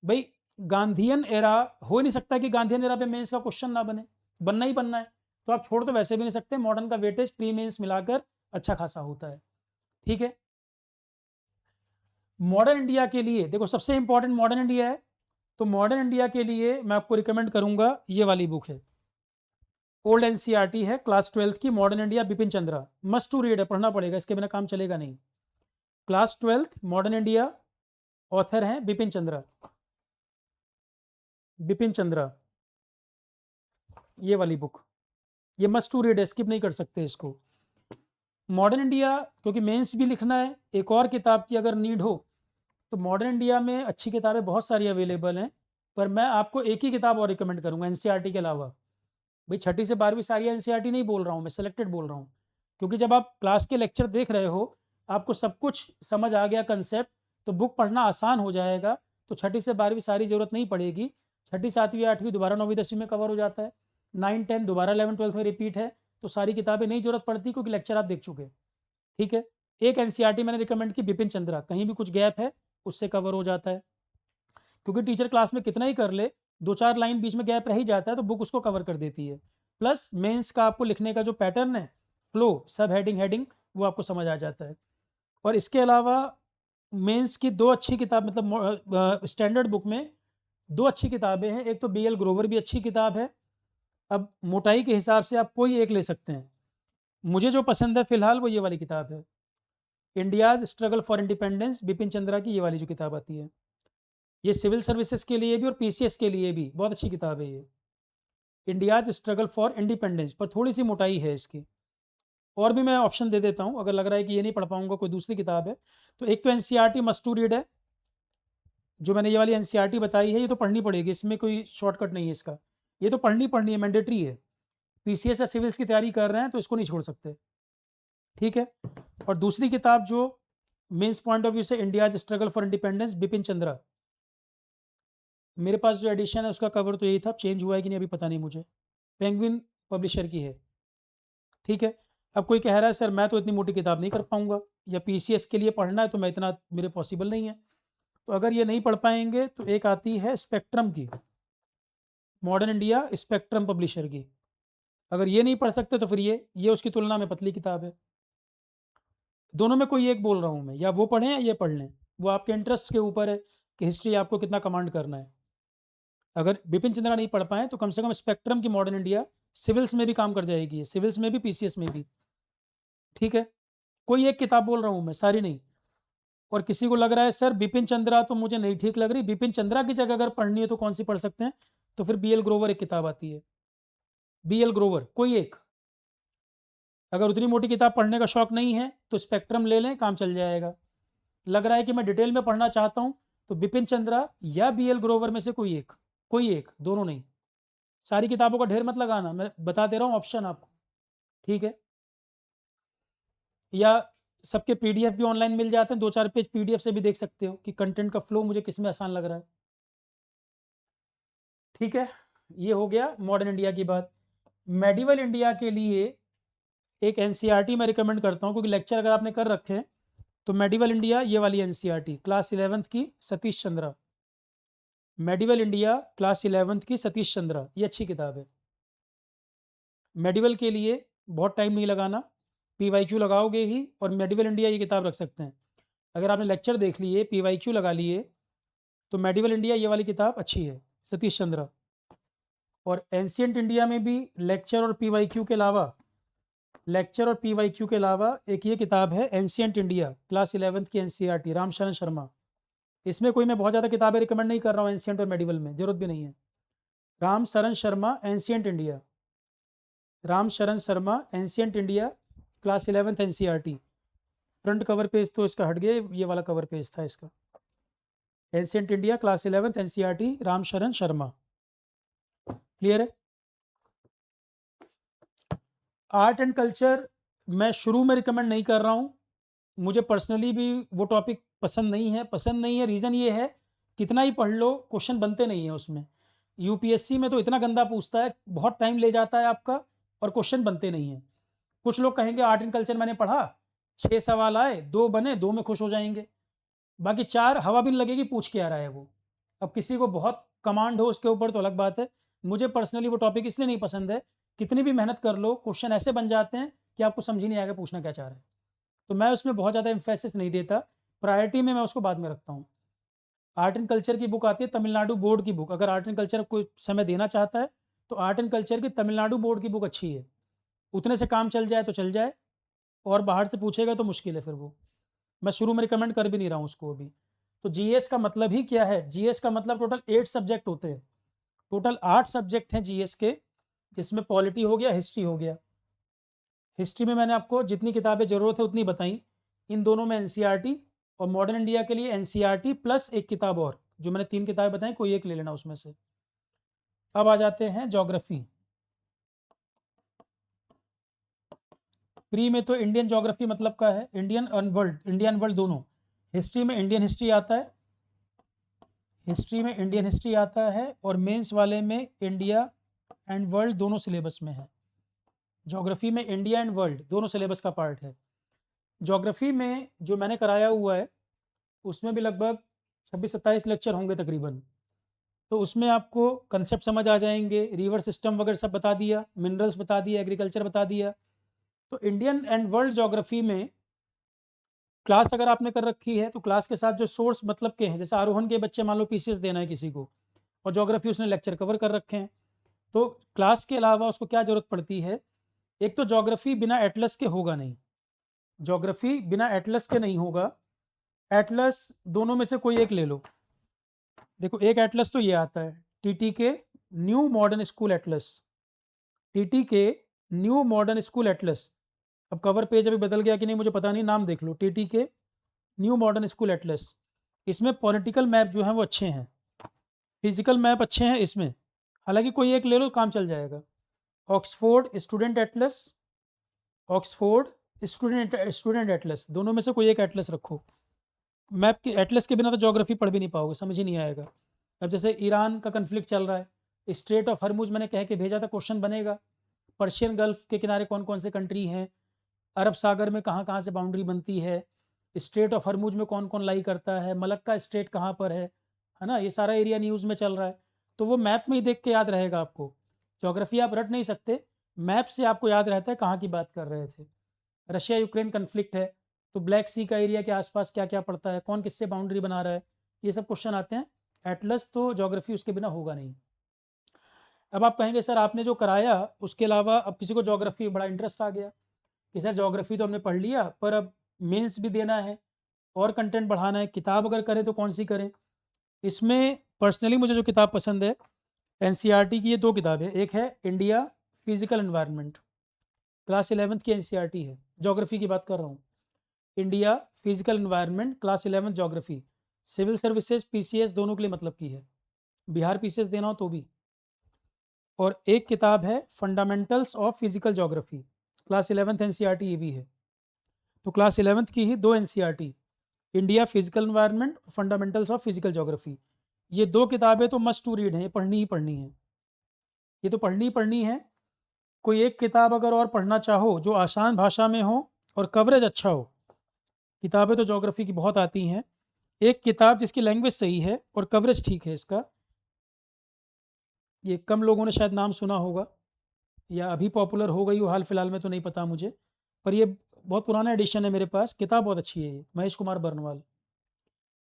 भाई। गांधीयन एरा हो नहीं सकता कि गांधीयन एरा पे मेंस का क्वेश्चन ना बने, बनना ही बनना है। तो आप छोड़ तो वैसे भी नहीं सकते, मॉडर्न का वेटेज प्री मेंस मिलाकर अच्छा खासा होता है। ठीक है, मॉडर्न इंडिया के लिए देखो सबसे इंपॉर्टेंट मॉडर्न इंडिया है, तो मॉडर्न इंडिया के लिए मैं आपको रिकमेंड करूंगा ये वाली बुक है, ओल्ड एनसीईआरटी है क्लास 12th की, modern India Bipin Chandra, must to read है, पढ़ना पड़ेगा, इसके बिना काम चलेगा नहीं। Class 12th modern India, author हैं बिपिन चंद्रा, बिपिन चंद्रा, ये वाली बुक, ये मस्ट टू रीड है, स्किप नहीं कर सकते इसको। मॉडर्न इंडिया क्योंकि मेंस भी लिखना है, एक और किताब की अगर नीड हो तो मॉडर्न इंडिया में अच्छी किताबें बहुत सारी अवेलेबल हैं, पर मैं आपको एक ही किताब और रिकमेंड करूंगा एनसीईआरटी के अलावा। भाई छठी से 12वीं सारी एनसीईआरटी नहीं बोल रहा हूँ मैं, सेलेक्टेड बोल रहा हूँ, क्योंकि जब आप क्लास के लेक्चर देख रहे हो, आपको सब कुछ समझ आ गया कंसेप्ट, तो बुक पढ़ना आसान हो जाएगा, तो छठी से 12वीं सारी जरूरत नहीं पड़ेगी। छठी 7वीं 8वीं दोबारा 9वीं 10वीं में कवर हो जाता है, 9 10 दोबारा 11 12 में रिपीट है, तो सारी किताबें नहीं जरूरत पड़ती क्योंकि लेक्चर आप देख चुके। ठीक है, एक एनसीईआरटी मैंने रिकमेंड की बिपिन चंद्रा, कहीं भी कुछ गैप है उससे कवर हो जाता है, क्योंकि टीचर क्लास में कितना ही कर ले, 2 4 लाइन बीच में गैप रह ही जाता है, तो बुक उसको कवर कर देती है। प्लस मेंस का आपको लिखने का जो पैटर्न है, फ्लो, सब हेडिंग हेडिंग, वो आपको समझ आ जाता है। और इसके अलावा मेंस की 2 अच्छी किताब, मतलब स्टैंडर्ड बुक में 2 अच्छी किताबें हैं, एक तो बी एल ग्रोवर भी अच्छी किताब है, अब मोटाई के हिसाब से आप कोई एक ले सकते हैं, मुझे जो पसंद है फिलहाल वो ये वाली किताब है, India's struggle for independence, Bipin Chandra की ये वाली जो किताब आती है, ये सिविल सर्विसेज के लिए भी और पीसीएस के लिए भी बहुत अच्छी किताब है ये, इंडियाज स्ट्रगल फॉर इंडिपेंडेंस, पर थोड़ी सी मोटाई है इसकी। और भी मैं ऑप्शन दे देता हूँ, अगर लग रहा है कि ये नहीं पढ़ पाऊंगा, कोई दूसरी किताब है, तो एक तो एनसीईआरटी मस्ट टू रीड है, जो मैंने ये वाली एनसीईआरटी बताई है, ये तो पढ़नी पड़ेगी, इसमें कोई शॉर्टकट नहीं है इसका, ये तो पढ़नी है, मैंडेटरी है, पीसीएस या सिविल्स की तैयारी कर रहे हैं तो इसको नहीं छोड़ सकते। ठीक है, और दूसरी किताब जो मेंस पॉइंट ऑफ व्यू से, India's struggle for independence, Bipin Chandra, मेरे पास जो एडिशन है उसका कवर तो यही था, चेंज हुआ है कि नहीं अभी पता नहीं मुझे, पेंगुइन पब्लिशर की है। ठीक है, अब कोई कह रहा है सर मैं तो इतनी मोटी किताब नहीं कर पाऊंगा, या पीसीएस के लिए पढ़ना है तो मैं इतना, मेरे पॉसिबल नहीं है, तो अगर ये नहीं पढ़ पाएंगे तो एक आती है स्पेक्ट्रम की, मॉडर्न इंडिया स्पेक्ट्रम पब्लिशर की, अगर ये नहीं पढ़ सकते तो फिर ये उसकी तुलना में पतली किताब है। दोनों में कोई एक बोल रहा हूँ मैं, या वो पढ़ें या ये पढ़ लें, वो आपके इंटरेस्ट के ऊपर है कि हिस्ट्री आपको कितना कमांड करना है। अगर बिपिन चंद्रा नहीं पढ़ पाए तो कम से कम स्पेक्ट्रम की मॉडर्न इंडिया, सिविल्स में भी काम कर जाएगी, सिविल्स में भी पीसीएस में भी। ठीक है, कोई एक किताब बोल रहा हूँ मैं, सारी नहीं। और किसी को लग रहा है सर बिपिन चंद्रा तो मुझे नहीं ठीक लग रही, बिपिन चंद्रा की जगह अगर पढ़नी है तो कौन सी पढ़ सकते हैं, तो फिर बी एल ग्रोवर एक किताब आती है, बी एल ग्रोवर, कोई एक। अगर उतनी मोटी किताब पढ़ने का शौक नहीं है तो स्पेक्ट्रम ले लें, काम चल जाएगा। लग रहा है कि मैं डिटेल में पढ़ना चाहता हूँ तो बिपिन चंद्रा या बी एल ग्रोवर में से कोई एक, दोनों नहीं। सारी किताबों का ढेर मत लगाना, मैं बता दे रहा हूँ ऑप्शन आपको। ठीक है, या सबके पीडीएफ भी ऑनलाइन मिल जाते हैं, 2 4 पेज पीडीएफ से भी देख सकते हो कि कंटेंट का फ्लो मुझे किस में आसान लग रहा है। ठीक है, ये हो गया मॉडर्न इंडिया की बात। मेडिवल इंडिया के लिए एक एनसीईआरटी मैं रिकमेंड करता हूँ, क्योंकि लेक्चर अगर आपने कर रखे हैं तो मेडिवल इंडिया ये वाली एनसीईआरटी क्लास 11th की, Satish Chandra, medieval India class 11th की सतीश चंद्रा, ये अच्छी किताब है। मेडिवल के लिए बहुत टाइम नहीं लगाना, पीवाईक्यू लगाओगे ही और मेडिवल इंडिया ये किताब रख सकते हैं। अगर आपने लेक्चर देख लिए, पीवाईक्यू लगा लिए, तो मेडिवल इंडिया ये वाली किताब अच्छी है, सतीश चंद्रा। और एंशियंट इंडिया में भी लेक्चर और पीवाईक्यू के अलावा, एक ये किताब है एंशियंट इंडिया क्लास 11th की एनसीईआरटी, रामशरण शर्मा। इसमें कोई मैं बहुत ज़्यादा किताबें रिकमेंड नहीं कर रहा हूँ, एंशियंट और मेडिवल में जरूरत भी नहीं है। Ramsharan Sharma ancient India, Ramsharan Sharma ancient India class 11th NCERT, front cover page तो इसका हट गया, ये वाला कवर पेज था इसका, ancient India class 11th NCERT, Ramsharan Sharma. Clear है। आर्ट एंड कल्चर मैं शुरू में रिकमेंड नहीं कर रहा हूँ, मुझे पर्सनली भी वो टॉपिक पसंद नहीं है, रीज़न ये है कितना ही पढ़ लो क्वेश्चन बनते नहीं है उसमें। यूपीएससी में तो इतना गंदा पूछता है, बहुत टाइम ले जाता है आपका, और क्वेश्चन बनते नहीं हैं। कुछ लोग कहेंगे आर्ट एंड कल्चर मैंने पढ़ा, 6 सवाल आए, 2 बने, 2 में खुश हो जाएंगे। बाकी 4 हवा भी नहीं लगेगी पूछ के आ रहा है वो। अब किसी को बहुत कमांड हो उसके ऊपर तो अलग बात है। मुझे पर्सनली वो टॉपिक इसलिए नहीं पसंद है, कितनी भी मेहनत कर लो क्वेश्चन ऐसे बन जाते हैं कि आपको समझ ही नहीं आएगा पूछना क्या चाह रहा है। तो मैं उसमें बहुत ज़्यादा एम्फेसिस नहीं देता, प्रायोरिटी में मैं उसको बाद में रखता हूँ। आर्ट एंड कल्चर की बुक आती है तमिलनाडु बोर्ड की बुक, अगर आर्ट एंड कल्चर कोई समय देना चाहता है तो आर्ट एंड कल्चर की तमिलनाडु बोर्ड की बुक अच्छी है। उतने से काम चल जाए तो चल जाए, और बाहर से पूछेगा तो मुश्किल है फिर वो। मैं शुरू में रिकमेंड कर भी नहीं रहा हूँ उसको अभी। तो जीएस का मतलब ही क्या है? जीएस का मतलब टोटल 8 सब्जेक्ट होते हैं। टोटल 8 सब्जेक्ट हैं जीएस के, जिसमें पॉलिटी हो गया, हिस्ट्री हो गया। हिस्ट्री में मैंने आपको जितनी किताबें ज़रूरत है उतनी बताई। इन दोनों में एनसीईआरटी, और मॉडर्न इंडिया के लिए एनसीईआरटी प्लस एक किताब और, जो मैंने 3 किताबें बताई, कोई एक ले लेना उसमें से। अब आ जाते हैं ज्योग्राफी। प्री में तो इंडियन ज्योग्राफी मतलब का है, Indian and world, Indian world दोनों। हिस्ट्री में इंडियन हिस्ट्री आता है, हिस्ट्री में इंडियन हिस्ट्री आता है, और मेंस वाले में इंडिया एंड वर्ल्ड दोनों सिलेबस में है। ज्योग्राफी में इंडिया एंड वर्ल्ड दोनों सिलेबस का पार्ट है। ज्योग्राफी में जो मैंने कराया हुआ है उसमें भी लगभग 26-27 लेक्चर होंगे तकरीबन। तो उसमें आपको कंसेप्ट समझ आ जाएंगे, रिवर सिस्टम वगैरह सब बता दिया, मिनरल्स बता दिया, एग्रीकल्चर बता दिया। तो इंडियन एंड वर्ल्ड ज्योग्राफी में क्लास अगर आपने कर रखी है तो क्लास के साथ जो सोर्स मतलब के हैं, जैसे आरोहण के बच्चे मान लो पीसीएस देना है किसी को, और ज्योग्राफी उसने लेक्चर कवर कर रखे हैं, तो क्लास के अलावा उसको क्या जरूरत पड़ती है? एक तो ज्योग्राफी बिना एटलस के होगा नहीं, ज्योग्राफी बिना एटलस के नहीं होगा। एटलस दोनों में से कोई एक ले लो। देखो एक एटलस तो ये आता है, टीटी के new modern school Atlas, TT के न्यू मॉडर्न स्कूल एटलस। अब कवर पेज अभी बदल गया कि नहीं मुझे पता नहीं, नाम देख लो, टीटी के न्यू मॉडर्न स्कूल एटलस। इसमें पॉलिटिकल मैप जो है वो अच्छे हैं, फिजिकल मैप अच्छे हैं इसमें, हालांकि कोई एक ले लो काम चल जाएगा। Oxford student Atlas, Oxford student Atlas, दोनों में से कोई एक एटलस रखो। मैप के एटलस के बिना तो ज्योग्राफी पढ़ भी नहीं पाओगे, समझ ही नहीं आएगा। अब जैसे ईरान का कन्फ्लिक्ट चल रहा है, स्ट्रेट ऑफ हरमुज मैंने कह के भेजा था, क्वेश्चन बनेगा। पर्शियन गल्फ के किनारे कौन कौन से कंट्री हैं, अरब सागर में कहाँ कहाँ से बाउंड्री बनती है, स्ट्रेट ऑफ हरमुज में कौन कौन लाई करता है, मलक्का स्ट्रेट कहाँ पर है ना, ये सारा एरिया न्यूज़ में चल रहा है। तो वो मैप में ही देख के याद रहेगा आपको। ज्योग्राफी आप रट नहीं सकते, मैप से आपको याद रहता है कहाँ की बात कर रहे थे। रशिया यूक्रेन कन्फ्लिक्ट है, तो ब्लैक सी का एरिया के आसपास क्या क्या पड़ता है, कौन किससे बाउंड्री बना रहा है, ये सब क्वेश्चन आते हैं। एटलस तो ज्योग्राफी उसके बिना होगा नहीं। अब आप कहेंगे सर आपने जो कराया उसके अलावा अब किसी को ज्योग्राफी बड़ा इंटरेस्ट आ गया कि सर ज्योग्राफी तो हमने पढ़ लिया पर अब मेंस भी देना है और कंटेंट बढ़ाना है, किताब अगर करें तो कौन सी करें? इसमें पर्सनली मुझे जो किताब पसंद है, एनसीईआरटी की ये 2 किताबें, एक है India physical environment, class 11th की एनसीईआरटी है, ज्योग्राफी की बात कर रहा हूँ। India physical environment class 11th geography, civil services PCS दोनों के लिए मतलब की है, बिहार पीसीएस देना हो तो भी। और एक किताब है fundamentals of physical geography, class 11th NCERT ये भी है। तो क्लास 11th की ही 2 NCERT, India physical environment, fundamentals of physical geography, ये 2 किताबें तो मस्ट टू रीड हैं, ये पढ़नी ही पढ़नी है, ये तो पढ़नी ही पढ़नी है। कोई एक किताब अगर और पढ़ना चाहो जो आसान भाषा में हो और कवरेज अच्छा हो, किताबें तो ज्योग्राफी की बहुत आती हैं। एक किताब जिसकी लैंग्वेज सही है और कवरेज ठीक है इसका, ये कम लोगों ने शायद नाम सुना होगा या अभी पॉपुलर हो गई हो हाल फिलहाल में तो नहीं पता मुझे, पर ये बहुत पुराना एडिशन है मेरे पास, किताब बहुत अच्छी है ये, महेश कुमार बर्नवाल।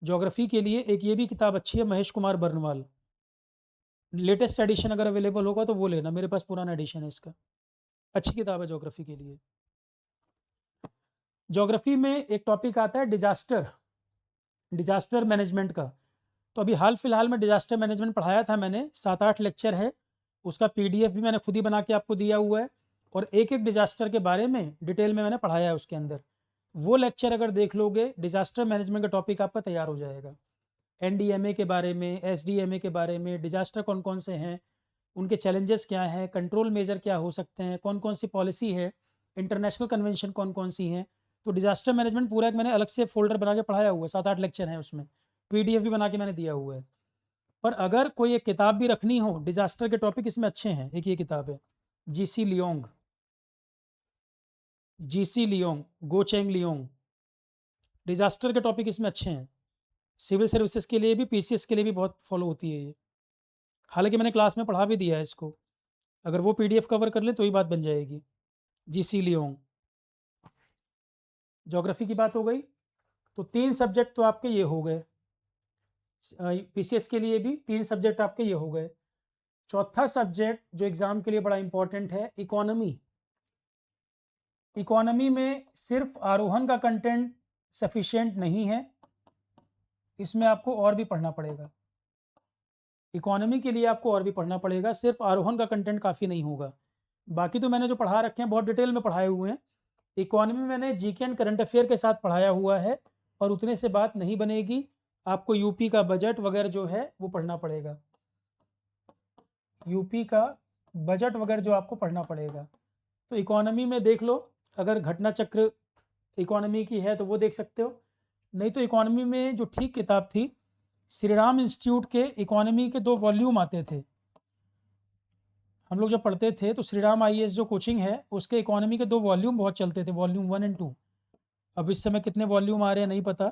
ज्योग्राफी के लिए एक ये भी किताब अच्छी है, महेश कुमार बर्नवाल। लेटेस्ट एडिशन अगर अवेलेबल होगा तो वो लेना, मेरे पास पुराना एडिशन है इसका, अच्छी किताब है ज्योग्राफी के लिए। ज्योग्राफी में एक टॉपिक आता है डिजास्टर, डिजास्टर मैनेजमेंट का। तो अभी हाल फिलहाल में डिजास्टर मैनेजमेंट पढ़ाया था मैंने, 7-8 लेक्चर है, उसका पीडीएफ भी मैंने खुद ही बना के आपको दिया हुआ है, और एक एक डिजास्टर के बारे में डिटेल में मैंने पढ़ाया है उसके अंदर। वो लेक्चर अगर देख लोगे, डिजास्टर मैनेजमेंट का टॉपिक आपका तैयार हो जाएगा। एनडीएमए के बारे में, एसडीएमए के बारे में, डिजास्टर कौन कौन से हैं, उनके चैलेंजेस क्या हैं, कंट्रोल मेजर क्या हो सकते हैं, कौन कौन सी पॉलिसी है, इंटरनेशनल कन्वेंशन कौन कौन सी हैं। तो डिजास्टर मैनेजमेंट पूरा एक मैंने अलग से फोल्डर बना के पढ़ाया हुआ है, 7-8 लेक्चर हैं उसमें, पीडीएफ भी बना के मैंने दिया हुआ है। पर अगर कोई एक किताब भी रखनी हो, डिजास्टर के टॉपिक इसमें अच्छे हैं, एक ये किताब है G C Leong, G C Leong, Goh Cheng Leong, disaster के टॉपिक इसमें अच्छे हैं। सिविल सर्विसेज के लिए भी, पीसीएस के लिए भी बहुत फॉलो होती है ये। हालांकि मैंने क्लास में पढ़ा भी दिया है इसको, अगर वो पीडीएफ कवर कर ले तो ही बात बन जाएगी। GC Leong. ज्योग्राफी की बात हो गई, तो 3 सब्जेक्ट तो आपके ये हो गए। पीसीएस के लिए भी 3 सब्जेक्ट आपके ये हो गए। चौथा सब्जेक्ट जो एग्जाम के लिए बड़ा इंपॉर्टेंट है, इकोनॉमी। इकोनॉमी में सिर्फ आरोहण का कंटेंट सफिशिएंट नहीं है, इसमें आपको और भी पढ़ना पड़ेगा। इकोनॉमी के लिए आपको और भी पढ़ना पड़ेगा, सिर्फ आरोहण का कंटेंट काफ़ी नहीं होगा। बाकी तो मैंने जो पढ़ा रखे हैं बहुत डिटेल में पढ़ाए हुए हैं। इकोनॉमी में मैंने जीके एंड करंट अफेयर के साथ पढ़ाया हुआ है, और उतने से बात नहीं बनेगी, आपको यूपी का बजट वगैरह जो है वो पढ़ना पड़ेगा। यूपी का बजट वगैरह जो आपको पढ़ना पड़ेगा। तो इकोनॉमी में देख लो, अगर घटना चक्र इकोनॉमी की है तो वो देख सकते हो, नहीं तो इकोनॉमी में जो ठीक किताब थी, श्री राम इंस्टीट्यूट के इकोनॉमी के 2 वॉल्यूम आते थे। हम लोग जब पढ़ते थे तो श्री राम आईएएस जो कोचिंग है उसके इकोनॉमी के 2 वॉल्यूम बहुत चलते थे, वॉल्यूम 1 एंड 2। अब इस समय कितने वॉल्यूम आ रहे हैं नहीं पता।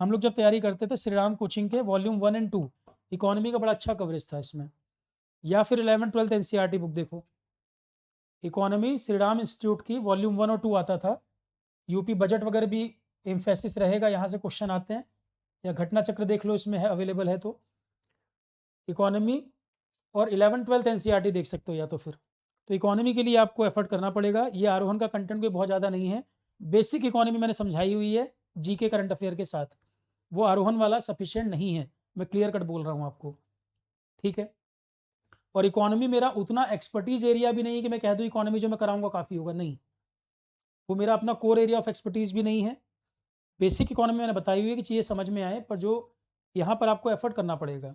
हम लोग जब तैयारी करते थे श्री राम कोचिंग के वॉल्यूम 1 एंड 2, इकोनॉमी का बड़ा अच्छा कवरेज था इसमें। या फिर 11th-12th एनसीईआरटी बुक देखो, इकोनॉमी श्री राम इंस्टीट्यूट की वॉल्यूम 1 और 2 आता था। यूपी बजट वगैरह भी एम्फेसिस रहेगा, यहाँ से क्वेश्चन आते हैं, या घटना चक्र देख लो इसमें है, अवेलेबल है। तो इकोनॉमी और 11th-12th एनसीईआरटी देख सकते हो या तो फिर। तो इकोनॉमी के लिए आपको एफर्ट करना पड़ेगा। ये आरोहण का कंटेंट भी बहुत ज़्यादा नहीं है, बेसिक इकोनॉमी मैंने समझाई हुई है जीके करंट अफेयर के साथ, वो आरोहण वाला सफिशिएंट नहीं है, मैं क्लियर कट बोल रहा हूँ आपको, ठीक है। और इकोनॉमी मेरा उतना एक्सपर्टीज एरिया भी नहीं है कि मैं कह दूँ इकोनॉमी जो मैं कराऊंगा काफ़ी होगा, नहीं, वो मेरा अपना कोर एरिया ऑफ एक्सपर्टीज़ भी नहीं है। बेसिक इकोनॉमी मैंने बताई हुई है कि चीज़ें समझ में आए, पर जो यहाँ पर आपको एफर्ट करना पड़ेगा।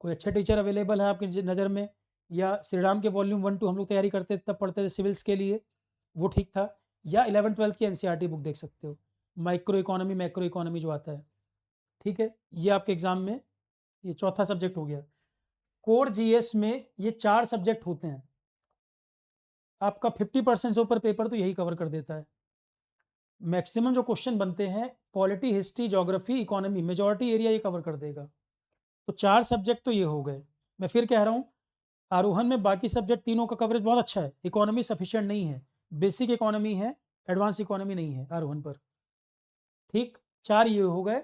कोई अच्छे टीचर अवेलेबल है आपकी नज़र में, या श्री राम के वॉल्यूम 1-2 हम लोग तैयारी करते तब पढ़ते थे सिविल्स के लिए, वो ठीक था। या 11th-12th की एनसीईआरटी बुक देख सकते हो, माइक्रो इकोनॉमी मैक्रो इकोनॉमी जो आता है, ठीक है। ये आपके एग्जाम में ये चौथा सब्जेक्ट हो गया। कोर जीएस में ये 4 सब्जेक्ट होते हैं, आपका 50% से ऊपर पेपर तो यही कवर कर देता है। मैक्सिमम जो क्वेश्चन बनते हैं polity, history, geography, economy, majority area ये कवर कर देगा। तो 4 सब्जेक्ट तो ये हो गए। मैं फिर कह रहा हूँ, आरोहण में बाकी सब्जेक्ट तीनों का कवरेज बहुत अच्छा है, इकोनॉमी सफिशिएंट नहीं है, बेसिक इकोनॉमी है, एडवांस इकोनॉमी नहीं है आरोहण पर, ठीक। 4 ये हो गए।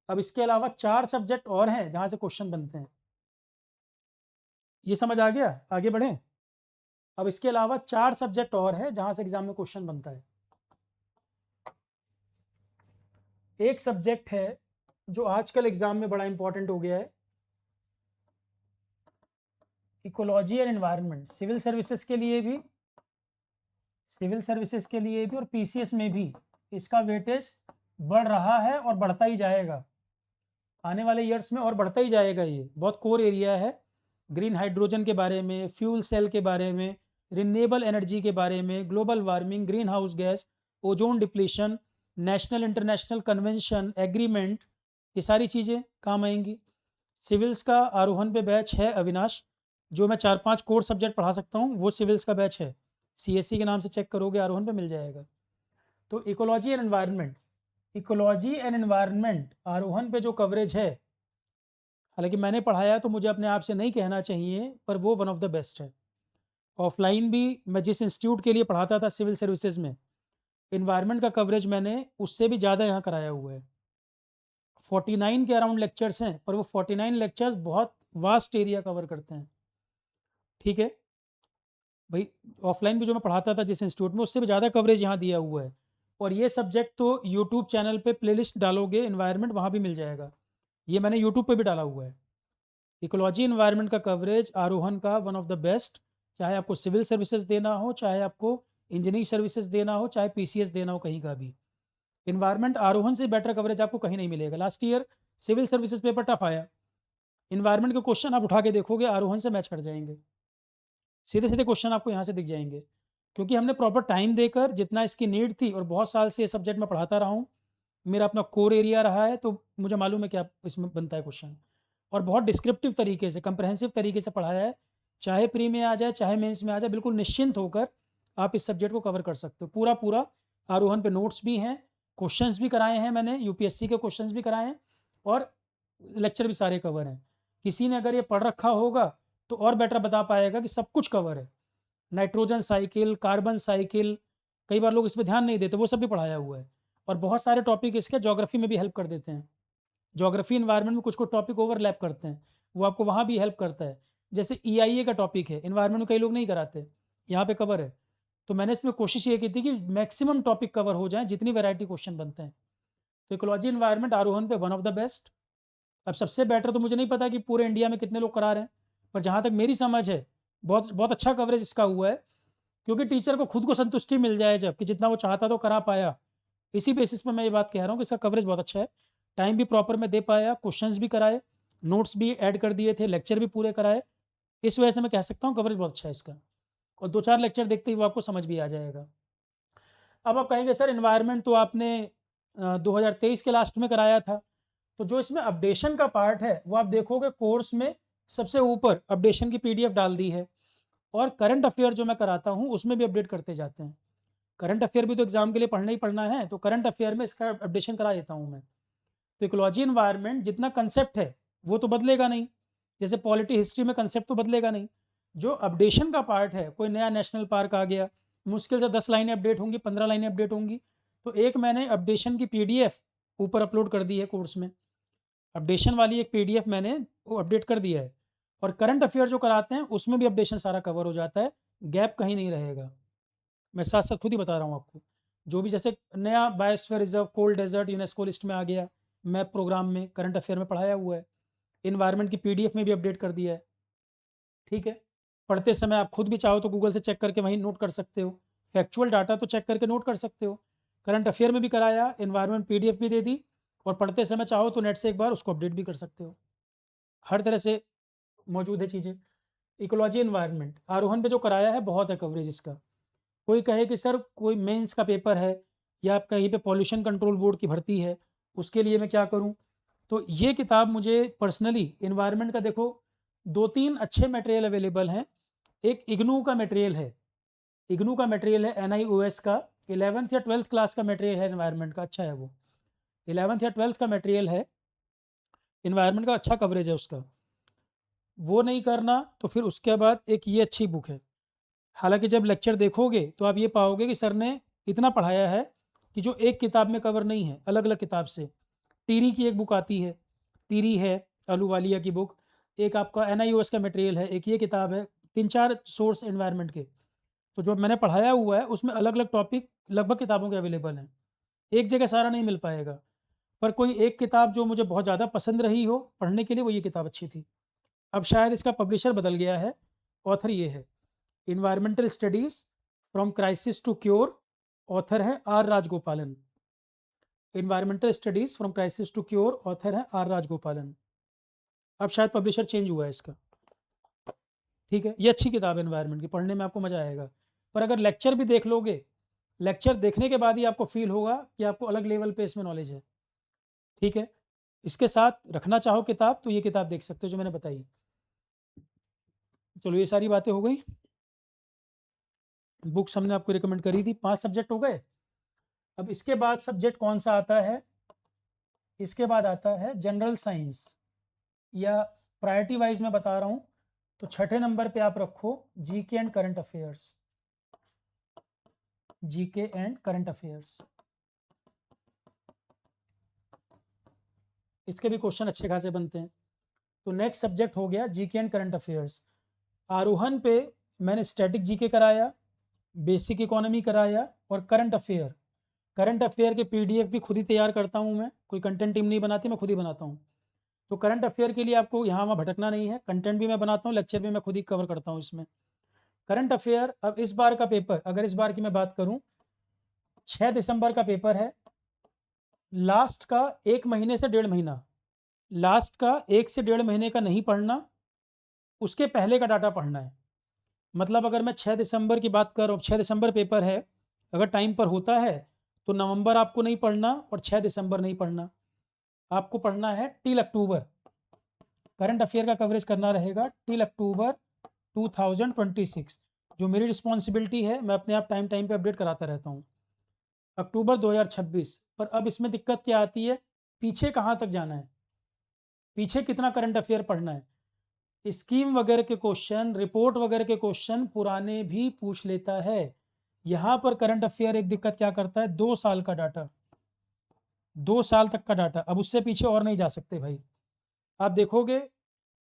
अब इसके अलावा 4 सब्जेक्ट और हैं जहाँ से क्वेश्चन बनते हैं, ये समझ आ गया, आगे बढ़ें। अब इसके अलावा 4 सब्जेक्ट और है जहाँ से एग्जाम में क्वेश्चन बनता है। एक सब्जेक्ट है जो आजकल एग्जाम में बड़ा इंपॉर्टेंट हो गया है, ecology and environment. Civil services के लिए भी, सिविल सर्विसेज के लिए भी और पीसीएस में भी इसका वेटेज बढ़ रहा है और बढ़ता ही जाएगा आने वाले ईयर्स में, और बढ़ता ही जाएगा। ये बहुत कोर एरिया है, ग्रीन हाइड्रोजन के बारे में, फ्यूल सेल के बारे में, रिन्यूएबल एनर्जी के बारे में, global warming, green house gas, ozone depletion, national international convention, agreement, ये सारी चीज़ें काम आएंगी। सिविल्स का आरोहण पे बैच है अविनाश, जो मैं 4-5 कोर सब्जेक्ट पढ़ा सकता हूँ, वो सिविल्स का बैच है। सीएससी के नाम से चेक करोगे, आरोहण पे मिल जाएगा। तो ecology and environment, ecology and environment आरोहण पे जो कवरेज है, हालांकि मैंने पढ़ाया तो मुझे अपने आप से नहीं कहना चाहिए, पर वो वन ऑफ द बेस्ट है। ऑफलाइन भी मैं जिस इंस्टीट्यूट के लिए पढ़ाता था सिविल सर्विसेज में, इन्वायरमेंट का कवरेज मैंने उससे भी ज़्यादा यहाँ कराया हुआ है। 49 के अराउंड लेक्चर्स हैं, पर वो 49 लेक्चर्स बहुत वास्ट एरिया कवर करते हैं, ठीक है भाई। ऑफलाइन भी जो मैं पढ़ाता था जिस इंस्टीट्यूट में, उससे भी ज़्यादा कवरेज यहाँ दिया हुआ है। और ये सब्जेक्ट तो यूट्यूब चैनल पे प्लेलिस्ट डालोगे इन्वायरमेंट, वहाँ भी मिल जाएगा, ये मैंने यूट्यूब पे भी डाला हुआ है। इकोलॉजी इन्वायरमेंट का कवरेज आरोहण का वन ऑफ द बेस्ट, चाहे आपको सिविल सर्विसेज देना हो, चाहे आपको इंजीनियरिंग सर्विसेज देना हो, चाहे पीसीएस देना हो, कहीं का भी इन्वायरमेंट आरोहण से बेटर कवरेज आपको कहीं नहीं मिलेगा। Last year civil services paper tough आया, इन्वायरमेंट के क्वेश्चन आप उठा के देखोगे आरोहण से मैच कर जाएंगे, सीधे सीधे क्वेश्चन आपको यहाँ से दिख जाएंगे, क्योंकि हमने प्रॉपर टाइम देकर, जितना इसकी नीड थी, और बहुत साल से ये सब्जेक्ट मैं पढ़ाता रहा हूँ, मेरा अपना कोर एरिया रहा है, तो मुझे मालूम है क्या इसमें बनता है क्वेश्चन। और बहुत डिस्क्रिप्टिव तरीके से, कंप्रहेंसिव तरीके से पढ़ाया है, चाहे प्री में आ जाए चाहे मेंस में आ जाए, बिल्कुल निश्चिंत होकर आप इस सब्जेक्ट को कवर कर सकते हो। पूरा आरोहण पे नोट्स भी हैं, क्वेश्चंस भी कराए हैं मैंने, यूपीएससी के क्वेश्चंस भी कराए हैं, और लेक्चर भी सारे कवर हैं। किसी ने अगर ये पढ़ रखा होगा तो और बेटर बता पाएगा कि सब कुछ कवर है। नाइट्रोजन साइकिल, कार्बन साइकिल, कई बार लोग इस पे ध्यान नहीं देते, वो सब भी पढ़ाया हुआ है। और बहुत सारे टॉपिक इसके ज्योग्राफी में भी हेल्प कर देते हैं। ज्योग्राफी एनवायरनमेंट में कुछ-कुछ टॉपिक ओवरलैप करते हैं, वो आपको वहाँ भी हेल्प करता है। जैसे ईआईए का टॉपिक है, एनवायरनमेंट में कई लोग नहीं कराते, यहाँ पे कवर है। तो मैंने इसमें कोशिश ये की थी कि मैक्सिमम टॉपिक कवर हो जाएँ, जितनी वैरायटी क्वेश्चन बनते हैं। तो इकोलॉजी एनवायरनमेंट आरोहण पे वन ऑफ द बेस्ट। अब सबसे बेटर तो मुझे नहीं पता कि पूरे इंडिया में कितने लोग करा रहे हैं, पर जहाँ तक मेरी समझ है, बहुत बहुत अच्छा कवरेज इसका हुआ है, क्योंकि टीचर को खुद को संतुष्टि मिल जाए जब कि जितना वो चाहता तो करा पाया। इसी बेसिस पे मैं ये बात कह रहा हूँ कि इसका कवरेज बहुत अच्छा है। टाइम भी प्रॉपर में दे पाया, क्वेश्चंस भी कराए, नोट्स भी ऐड कर दिए थे, लेक्चर भी पूरे कराए। इस वजह से मैं कह सकता हूँ कवरेज बहुत अच्छा है इसका। और 2-4 लेक्चर देखते ही वो आपको समझ भी आ जाएगा। अब आप कहेंगे सर एनवायरनमेंट तो आपने 2023 के लास्ट में कराया था, तो जो इसमें अपडेशन का पार्ट है वो आप देखोगे कोर्स में सबसे ऊपर अपडेशन की पीडीएफ डाल दी है। और करंट अफेयर जो मैं कराता हूँ उसमें भी अपडेट करते जाते हैं। करंट अफेयर भी तो एग्जाम के लिए पढ़ना ही पढ़ना है, तो करंट अफेयर में इसका अपडेशन करा देता हूँ मैं। तो इकोलॉजी एनवायरनमेंट जितना कंसेप्ट है वो तो बदलेगा नहीं, जैसे पॉलिटी हिस्ट्री में कंसेप्ट तो बदलेगा नहीं। जो अपडेशन का पार्ट है, कोई नया नेशनल पार्क आ गया, मुश्किल से 10 लाइनें अपडेट होंगी, 15 लाइनें अपडेट होंगी, तो एक मैंने अपडेशन की पीडीएफ ऊपर अपलोड कर दी है कोर्स में। अपडेशन वाली एक पीडीएफ मैंने वो अपडेट कर दिया है। और करंट अफेयर जो कराते हैं उसमें भी अपडेशन सारा कवर हो जाता है, गैप कहीं नहीं रहेगा। मैं साथ साथ खुद ही बता रहा हूँ आपको। जो भी जैसे नया biosphere reserve, cold desert UNESCO list में आ गया, मैप प्रोग्राम में करंट अफेयर में पढ़ाया हुआ है। इन्वायरमेंट की पीडीएफ में भी अपडेट कर दिया है। ठीक है, पढ़ते समय आप खुद भी चाहो तो गूगल से चेक करके वहीं नोट कर सकते हो। फैक्चुअल डाटा तो चेक करके नोट कर सकते हो। करंट अफेयर में भी कराया, इन्वायरमेंट पीडीएफ भी दे दी, और पढ़ते समय चाहो तो नेट से एक बार उसको अपडेट भी कर सकते हो। हर तरह से मौजूद है चीज़ें। इकोलॉजी एनवायरनमेंट आरोहण पे जो कराया है बहुत है कवरेज इसका। कोई कहे कि सर कोई मेंस का पेपर है या आप कहीं पे पॉल्यूशन कंट्रोल बोर्ड की भर्ती है, उसके लिए मैं क्या करूं? तो ये किताब मुझे पर्सनली एनवायरनमेंट का देखो 2-3 अच्छे मटेरियल अवेलेबल हैं। एक इग्नू का मटेरियल है, इग्नू का मटेरियल है NIOS का, 11th या 12th क्लास का मटेरियल है एनवायरनमेंट का, अच्छा है वो। 11th या 12th का मटेरियल है एनवायरनमेंट का, अच्छा कवरेज है उसका। वो नहीं करना तो फिर उसके बाद एक ये अच्छी बुक है। हालांकि जब लेक्चर देखोगे तो आप ये पाओगे कि सर ने इतना पढ़ाया है कि जो एक किताब में कवर नहीं है, अलग अलग किताब से। टीरी की एक बुक आती है, टीरी है अहलूवालिया की बुक, एक आपका NIOS का मटेरियल है, एक ये किताब है, 3-4 सोर्स एनवायरनमेंट के। तो जो मैंने पढ़ाया हुआ है उसमें अलग अलग टॉपिक लगभग किताबों के अवेलेबल हैं। एक जगह सारा नहीं मिल पाएगा, पर कोई एक किताब जो मुझे बहुत ज़्यादा पसंद रही हो पढ़ने के लिए, वो ये किताब अच्छी थी। अब शायद इसका पब्लिशर बदल गया है, ऑथर ये है, environmental studies from crisis to cure, author है R Rajagopalan. Environmental studies from crisis to cure, author है आर राजगोपालन। अब शायद पब्लिशर चेंज हुआ है इसका। ठीक है, ये अच्छी किताब है एनवायरनमेंट की, पढ़ने में आपको मजा आएगा। पर अगर लेक्चर भी देख लोगे, लेक्चर देखने के बाद ही आपको फील होगा कि आपको अलग लेवल पे इसमें नॉलेज है। ठीक है, इसके साथ रखना चाहो किताब तो ये किताब देख सकते हो जो मैंने बताई। चलो ये सारी बातें हो गई, बुक्स हमने आपको रिकमेंड करी थी, 5 सब्जेक्ट हो गए। अब इसके बाद सब्जेक्ट कौन सा आता है? इसके बाद आता है जनरल साइंस, या प्रायोरिटी वाइज मैं बता रहा हूँ, तो छठे नंबर पे आप रखो GK and current affairs. GK and current affairs, इसके भी क्वेश्चन अच्छे खासे बनते हैं। तो नेक्स्ट सब्जेक्ट हो गया जीके एंड करंट अफेयर्स। आरोहण पे मैंने स्टैटिक जीके कराया, बेसिक इकोनॉमी कराया, और करंट अफेयर। करंट अफेयर के पीडीएफ भी खुद ही तैयार करता हूँ मैं, कोई कंटेंट टीम नहीं बनाती, मैं खुद ही बनाता हूँ। तो करंट अफेयर के लिए आपको यहाँ वहाँ भटकना नहीं है, कंटेंट भी मैं बनाता हूँ, लेक्चर भी मैं खुद ही कवर करता हूँ इसमें। करंट अफेयर, अब इस बार का पेपर, अगर इस बार की मैं बात करूँ, 6 दिसंबर का पेपर है। लास्ट का 1 महीने से 1.5 महीना, लास्ट का 1 से 1.5 महीने का नहीं पढ़ना, उसके पहले का डाटा पढ़ना है। मतलब अगर मैं 6 दिसंबर की बात कर रहा हूँ, 6 दिसंबर पेपर है, अगर टाइम पर होता है तो नवंबर आपको नहीं पढ़ना और 6 दिसंबर नहीं पढ़ना, आपको पढ़ना है टिल अक्टूबर। करंट अफेयर का कवरेज करना रहेगा टिल अक्टूबर 2026। जो मेरी रिस्पॉन्सिबिलिटी है, मैं अपने आप टाइम टाइम पे अपडेट कराता रहता हूँ। अक्टूबर 2026, पर अब इसमें दिक्कत क्या आती है, पीछे कहाँ तक जाना है? पीछे कितना करंट अफेयर पढ़ना है। स्कीम वगैरह के क्वेश्चन, रिपोर्ट वगैरह के क्वेश्चन पुराने भी पूछ लेता है। यहाँ पर करंट अफेयर एक दिक्कत क्या करता है, 2 साल का डाटा, 2 साल तक का डाटा, अब उससे पीछे और नहीं जा सकते भाई। आप देखोगे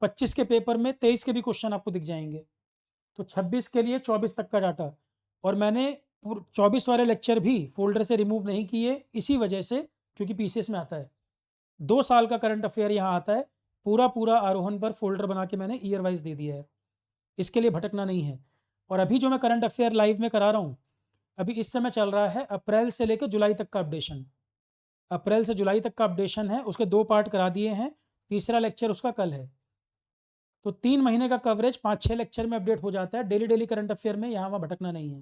25 के पेपर में 23 के भी क्वेश्चन आपको दिख जाएंगे, तो 26 के लिए 24 तक का डाटा। और मैंने 24 वाले लेक्चर भी फोल्डर से रिमूव नहीं किए इसी वजह से, क्योंकि पीसीएस में आता है 2 साल का करंट अफेयर यहाँ आता है, पूरा पूरा आरोहण पर फोल्डर बना के मैंने ईयर वाइज दे दिया है, इसके लिए भटकना नहीं है। और अभी जो मैं करंट अफेयर लाइव में करा रहा हूँ, अभी इस समय चल रहा है अप्रैल से लेकर जुलाई तक का अपडेशन, अप्रैल से जुलाई तक का अपडेशन है, उसके 2 पार्ट करा दिए हैं, तीसरा लेक्चर उसका कल है। तो 3 महीने का कवरेज 5-6 लेक्चर में अपडेट हो जाता है। डेली डेली करंट अफेयर में यहाँ वहाँ भटकना नहीं है।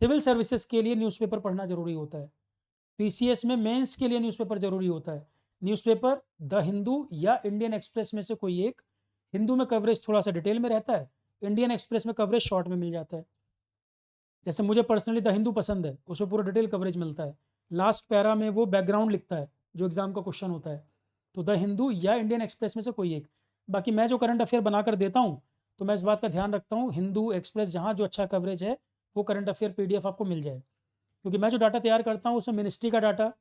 सिविल सर्विसेज के लिए न्यूज़पेपर पढ़ना जरूरी होता है, पीसीएस में मेंस के लिए न्यूज़पेपर जरूरी होता है। न्यूज़पेपर द हिंदू या इंडियन एक्सप्रेस में से कोई एक। हिंदू में कवरेज थोड़ा सा डिटेल में रहता है, इंडियन एक्सप्रेस में कवरेज शॉर्ट में मिल जाता है। जैसे मुझे पर्सनली द हिंदू पसंद है, उसमें पूरा डिटेल कवरेज मिलता है, लास्ट पैरा में वो बैकग्राउंड लिखता है जो एग्जाम का क्वेश्चन होता है। तो द हिंदू या इंडियन एक्सप्रेस में से कोई एक। बाकी मैं जो करंट अफेयर बनाकर देता हूँ, तो मैं इस बात का ध्यान रखता हूँ हिंदू एक्सप्रेस जहाँ जो अच्छा कवरेज है वो करंट अफेयर पीडीएफ आपको मिल जाए, क्योंकि मैं जो डाटा तैयार करता हूँ उसमें मिनिस्ट्री का डाटा,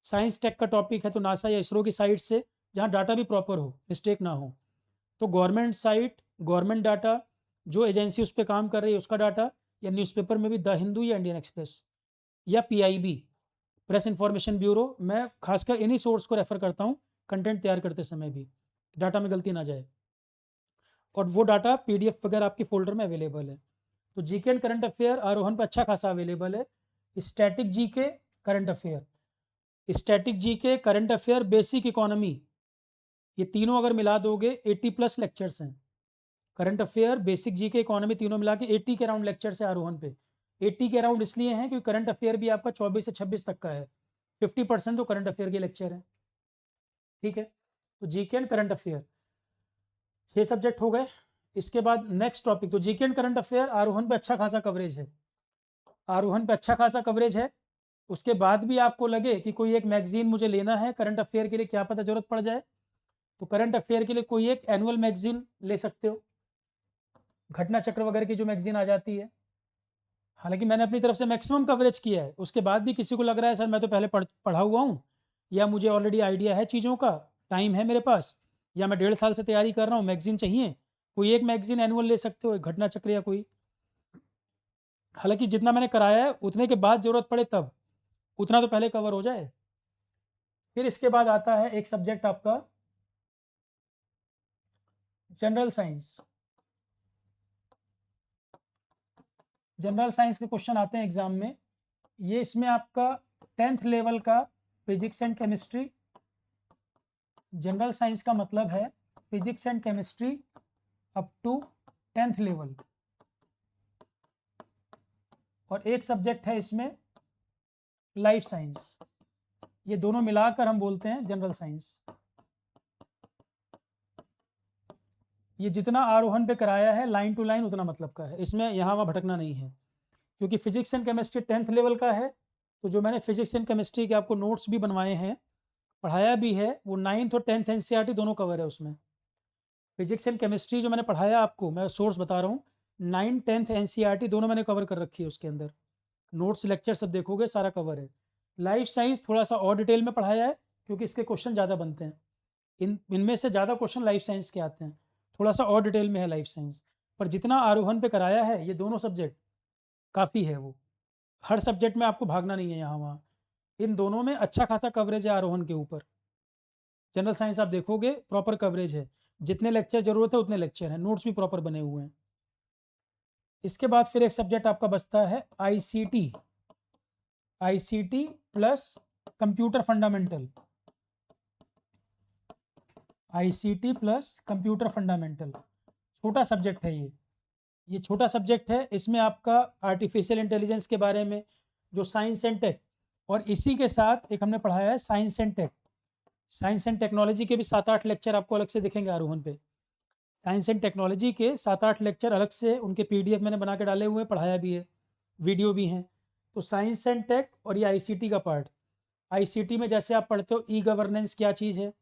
साइंस टेक का टॉपिक है तो नासा या इसरो की साइट से, जहाँ डाटा भी प्रॉपर हो, मिस्टेक ना हो। तो गवर्नमेंट साइट, गवर्नमेंट डाटा, जो एजेंसी उस पर काम कर रही है उसका डाटा, या न्यूज़पेपर में भी द हिंदू या इंडियन एक्सप्रेस या पीआईबी, प्रेस इंफॉर्मेशन ब्यूरो, मैं खासकर इन्हीं सोर्स को रेफर करता हूँ कंटेंट तैयार करते समय भी, डाटा में गलती ना जाए। और वो डाटा पीडीएफ वगैरह आपकी फोल्डर में अवेलेबल है। तो जीके एंड करंट अफेयर आरोहण पर अच्छा खासा अवेलेबल है। Static GK, current affair, static GK, current affair, basic economy, ये तीनों अगर मिला दोगे 80+ लेक्चर्स हैं। Current affair, basic GK, economy तीनों मिला के 80 के अराउंड लेक्चर है आरोहण पे। 80 के अराउंड इसलिए हैं क्योंकि करंट अफेयर भी आपका 24 से 26 तक का है, 50% तो करंट अफेयर के लेक्चर है। ठीक है, तो GK and current affair 6 subject हो गए। इसके बाद नेक्स्ट टॉपिक, तो जीके एंड करंट अफेयर आरोहण पे अच्छा खासा कवरेज है, आरोहण पे अच्छा खासा कवरेज है। उसके बाद भी आपको लगे कि कोई एक मैगजीन मुझे लेना है करंट अफेयर के लिए, क्या पता जरूरत पड़ जाए, तो करंट अफेयर के लिए कोई एक एनुअल मैगजीन ले सकते हो, घटना चक्र वगैरह की जो मैगजीन आ जाती है। हालांकि मैंने अपनी तरफ से मैक्सिमम कवरेज किया है, उसके बाद भी किसी को लग रहा है सर मैं तो पहले पढ़ा हुआ हूँ, या मुझे ऑलरेडी आइडिया है चीज़ों का, टाइम है मेरे पास, या मैं 1.5 साल से तैयारी कर रहा हूँ, मैगजीन चाहिए, कोई एक मैगजीन एनुअल ले सकते हो, एक घटना चक्र या कोई। हालांकि जितना मैंने कराया है उतने के बाद ज़रूरत पड़े तब, उतना तो पहले कवर हो जाए। फिर इसके बाद आता है एक सब्जेक्ट आपका जनरल साइंस। जनरल साइंस के क्वेश्चन आते हैं एग्जाम में, ये इसमें आपका 10th लेवल का physics and chemistry, general science का मतलब है physics and chemistry up to 10th level, और एक सब्जेक्ट है इसमें लाइफ साइंस, ये दोनों मिलाकर हम बोलते हैं जनरल साइंस। ये जितना आरोहण पे कराया है लाइन टू लाइन उतना मतलब का है, इसमें यहाँ वहाँ भटकना नहीं है, क्योंकि physics and chemistry 10th level का है। तो जो मैंने फिजिक्स एंड केमिस्ट्री के आपको नोट्स भी बनवाए हैं, पढ़ाया भी है, वो 9th और 10th एनसीईआरटी दोनों कवर है उसमें। फिजिक्स एंड केमिस्ट्री जो मैंने पढ़ाया आपको, मैं सोर्स बता रहा हूँ, 9th 10th एनसीईआरटी दोनों मैंने कवर कर रखी है उसके अंदर, नोट्स लेक्चर सब देखोगे सारा कवर है। लाइफ साइंस थोड़ा सा और डिटेल में पढ़ाया है, क्योंकि इसके क्वेश्चन ज़्यादा बनते हैं, इनमें से ज़्यादा क्वेश्चन लाइफ साइंस के आते हैं, थोड़ा सा और डिटेल में है लाइफ साइंस। पर जितना आरोहण पे कराया है ये दोनों सब्जेक्ट काफ़ी है, वो हर सब्जेक्ट में आपको भागना नहीं है यहाँ वहाँ, इन दोनों में अच्छा खासा कवरेज है आरोहण के ऊपर। जनरल साइंस आप देखोगे प्रॉपर कवरेज है, जितने लेक्चर जरूरत है उतने लेक्चर हैं, नोट्स भी प्रॉपर बने हुए हैं। इसके बाद फिर एक सब्जेक्ट आपका बचता है ICT, ICT plus computer fundamental, ICT plus computer fundamental, छोटा सब्जेक्ट है ये छोटा सब्जेक्ट है। इसमें आपका आर्टिफिशियल इंटेलिजेंस के बारे में, जो साइंस एंड टेक, और इसी के साथ एक हमने पढ़ाया है science and tech, science and technology के भी 7-8 लेक्चर आपको अलग से दिखेंगे आरोहण पे। साइंस एंड टेक्नोलॉजी के 7-8 लेक्चर अलग से, उनके पीडीएफ मैंने बना के डाले हुए हैं, पढ़ाया भी है, वीडियो भी हैं। तो साइंस एंड टेक और ये आईसीटी का पार्ट, आईसीटी में जैसे आप पढ़ते हो ई गवर्नेंस क्या चीज़ है,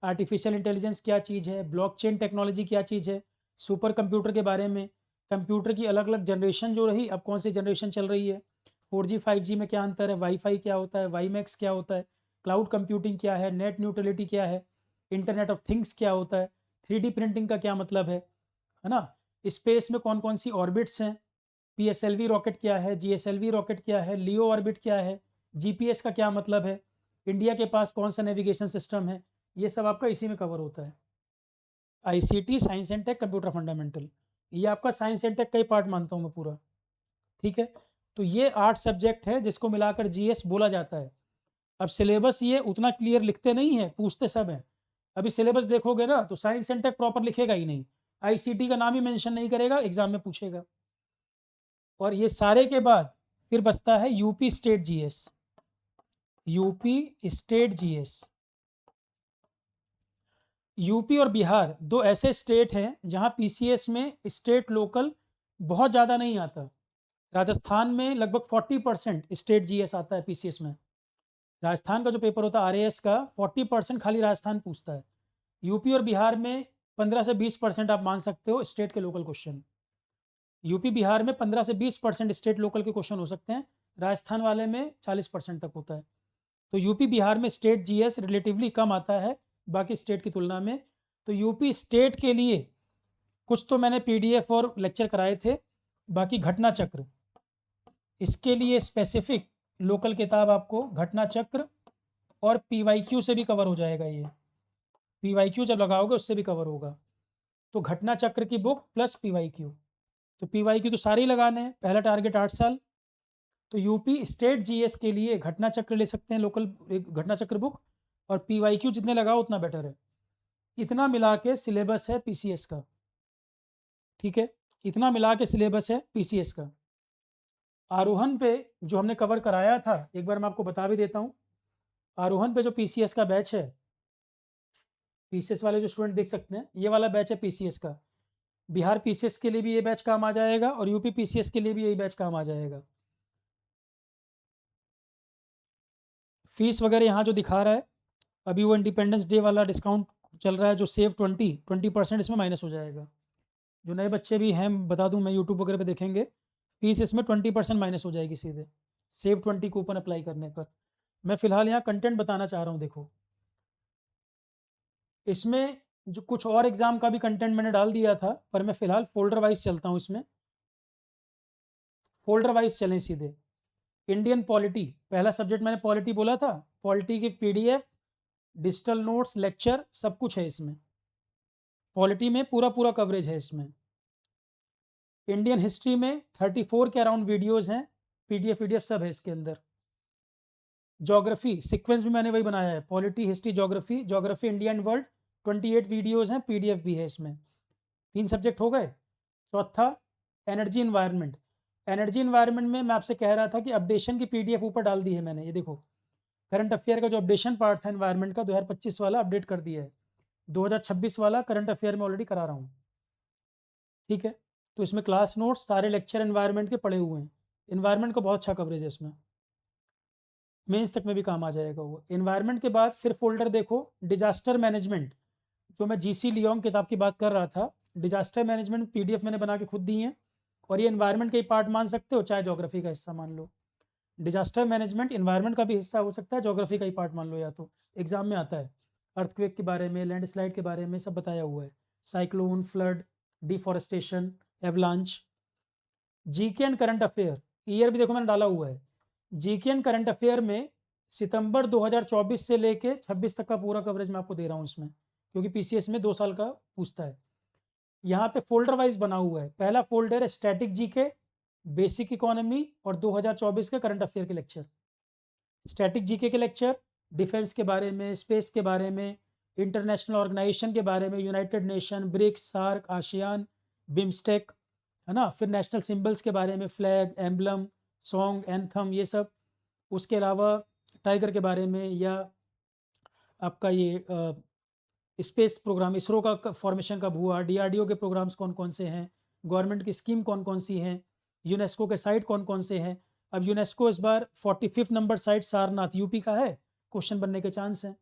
आर्टिफिशियल इंटेलिजेंस क्या चीज़ है, ब्लॉकचेन टेक्नोलॉजी क्या चीज़ है, सुपर कंप्यूटर के बारे में, कंप्यूटर की अलग अलग जनरेशन जो रही अब कौन सी जनरेशन चल रही है, 4G 5G में क्या अंतर है, वाईफाई क्या होता है, वाईमैक्स क्या होता है, क्लाउड कंप्यूटिंग क्या है, नेट न्यूट्रलिटी क्या है, इंटरनेट ऑफ थिंग्स क्या होता है, 3D प्रिंटिंग का क्या मतलब है ना, स्पेस में कौन कौन सी ऑर्बिट्स हैं, PSLV रॉकेट क्या है, GSLV रॉकेट क्या है, लियो ऑर्बिट क्या है, GPS का क्या मतलब है, इंडिया के पास कौन सा नेविगेशन सिस्टम है, ये सब आपका इसी में कवर होता है। ICT science and tech computer fundamental, ये आपका साइंस एंड टेक का ही पार्ट मानता हूँ मैं पूरा। ठीक है, तो ये 8 सब्जेक्ट है जिसको मिलाकर GS बोला जाता है। अब सिलेबस ये उतना क्लियर लिखते नहीं है, पूछते सब हैं। अभी सिलेबस देखोगे ना तो साइंस एंड टेक प्रॉपर लिखेगा ही नहीं, ICT का नाम ही मेंशन नहीं करेगा, एग्जाम में पूछेगा। और ये सारे के बाद फिर बचता है UP state GS. UP state GS, UP और बिहार दो ऐसे स्टेट हैं जहां पीसीएस में स्टेट लोकल बहुत ज़्यादा नहीं आता। राजस्थान में लगभग 40% स्टेट जीएस आता है पीसीएस में। राजस्थान का जो पेपर होता है आरएएस का 40% खाली राजस्थान पूछता है। यूपी और बिहार में 15 से 20% आप मान सकते हो स्टेट के लोकल क्वेश्चन। यूपी बिहार में 15 से 20% स्टेट लोकल के क्वेश्चन हो सकते हैं, राजस्थान वाले में 40% तक होता है। तो यूपी बिहार में स्टेट जीएस रिलेटिवली कम आता है बाकी स्टेट की तुलना में। तो यूपी स्टेट के लिए कुछ तो मैंने पीडीएफ और लेक्चर कराए थे, बाकी घटना चक्र इसके लिए स्पेसिफिक लोकल किताब आपको घटना चक्र और पीवाईक्यू से भी कवर हो जाएगा। ये पीवाईक्यू जब लगाओगे उससे भी कवर होगा। तो घटना चक्र की बुक प्लस पीवाईक्यू, तो पीवाईक्यू तो सारे ही लगाने हैं, पहला टारगेट 8 साल। तो यूपी स्टेट जीएस के लिए घटना चक्र ले सकते हैं लोकल, एक घटना चक्र बुक, और पीवाईक्यू जितने लगाओ उतना बेटर है। इतना मिला के सिलेबस है पीसीएस का। ठीक है, इतना मिला के सिलेबस है पीसीएस का। आरोहण पे जो हमने कवर कराया था एक बार मैं आपको बता भी देता हूँ। आरोहण पे जो पीसीएस का बैच है, पीसीएस वाले जो स्टूडेंट देख सकते हैं, ये वाला बैच है पीसीएस का। बिहार पीसीएस के लिए भी ये बैच काम आ जाएगा और यूपी पीसीएस के लिए भी यही बैच काम आ जाएगा। फीस वगैरह यहाँ जो दिखा रहा है, अभी वो इंडिपेंडेंस डे वाला डिस्काउंट चल रहा है जो सेव 20% इसमें माइनस हो जाएगा। जो नए बच्चे भी हैं बता दूं मैं, यूट्यूब वगैरह पे देखेंगे, फीस इसमें 20% माइनस हो जाएगी सीधे सेव 20 कूपन अप्लाई करने पर। मैं फिलहाल यहाँ कंटेंट बताना चाह रहा हूँ। देखो इसमें जो कुछ और एग्जाम का भी कंटेंट मैंने डाल दिया था, पर मैं फिलहाल फोल्डर वाइज चलता हूँ इसमें। फोल्डर वाइज चलें सीधे। इंडियन पॉलिटी पहला सब्जेक्ट मैंने पॉलिटी बोला था, पॉलिटी की पीडीएफ, डिजिटल नोट्स, लेक्चर सब कुछ है इसमें। पॉलिटी में पूरा पूरा कवरेज है इसमें। इंडियन हिस्ट्री में 34 के अराउंड वीडियोस हैं, पीडीएफ सब है इसके अंदर। ज्योग्राफी सीक्वेंस भी मैंने वही बनाया है, polity, history, geography, geography India and world, 28 videos हैं, पीडीएफ भी है इसमें। 3 सब्जेक्ट हो गए। चौथा एनर्जी इन्वायरमेंट। एनर्जी इन्वायरमेंट में मैं आपसे कह रहा था कि अपडेशन की पीडीएफ ऊपर डाल दी है मैंने, ये देखो करंट अफेयर का जो अपडेशन पार्ट था इन्वायरमेंट का 2025 वाला अपडेट कर दिया है, 2026 वाला करंट अफेयर में ऑलरेडी करा रहा हूँ। ठीक है, तो इसमें क्लास नोट्स सारे लेक्चर एनवायरनमेंट के पड़े हुए हैं। एनवायरनमेंट का बहुत अच्छा कवरेज है इसमें, मेंस तक में भी काम आ जाएगा वो। एनवायरनमेंट के बाद फिर फोल्डर देखो डिजास्टर मैनेजमेंट, जो मैं जीसी लियोंग किताब की बात कर रहा था। डिजास्टर मैनेजमेंट पीडीएफ मैंने बना के खुद दी है, और ये एनवायरनमेंट का ही पार्ट मान सकते हो चाहे ज्योग्राफी का हिस्सा मान लो। डिजास्टर मैनेजमेंट एनवायरनमेंट का भी हिस्सा हो सकता है, ज्योग्राफी का ही पार्ट मान लो, या तो एग्जाम में आता है। अर्थक्वेक के बारे में, लैंडस्लाइड के बारे में सब बताया हुआ है, cyclone, flood, deforestation, avalanche. GK and current affair year भी देखो मैंने डाला हुआ है। जीके एंड करंट अफेयर में सितंबर 2024 से लेके 26 तक का पूरा कवरेज मैं आपको दे रहा हूँ इसमें, क्योंकि पीसीएस में 2 साल का पूछता है। यहाँ पे फोल्डर वाइज बना हुआ है। पहला फोल्डर है स्टैटिक जीके, बेसिक इकोनॉमी और 2024 के करंट अफेयर के लेक्चर। स्टैटिक जीके के लेक्चर डिफेंस के बारे में, स्पेस के बारे में, इंटरनेशनल ऑर्गेनाइजेशन के बारे में, United Nation, BRICS, SAARC, ASEAN, BIMSTEC, है ना। फिर नेशनल सिंबल्स के बारे में, फ्लैग, एम्बलम, सॉन्ग, एंथम, ये सब। उसके अलावा टाइगर के बारे में, या आपका ये स्पेस प्रोग्राम, इसरो का फॉर्मेशन कब हुआ, डीआरडीओ के प्रोग्राम्स कौन कौन से हैं, गवर्नमेंट की स्कीम कौन कौन सी हैं, यूनेस्को के साइट कौन कौन से हैं। अब यूनेस्को इस बार 45 नंबर साइट सारनाथ यूपी का है, क्वेश्चन बनने के चांस हैं।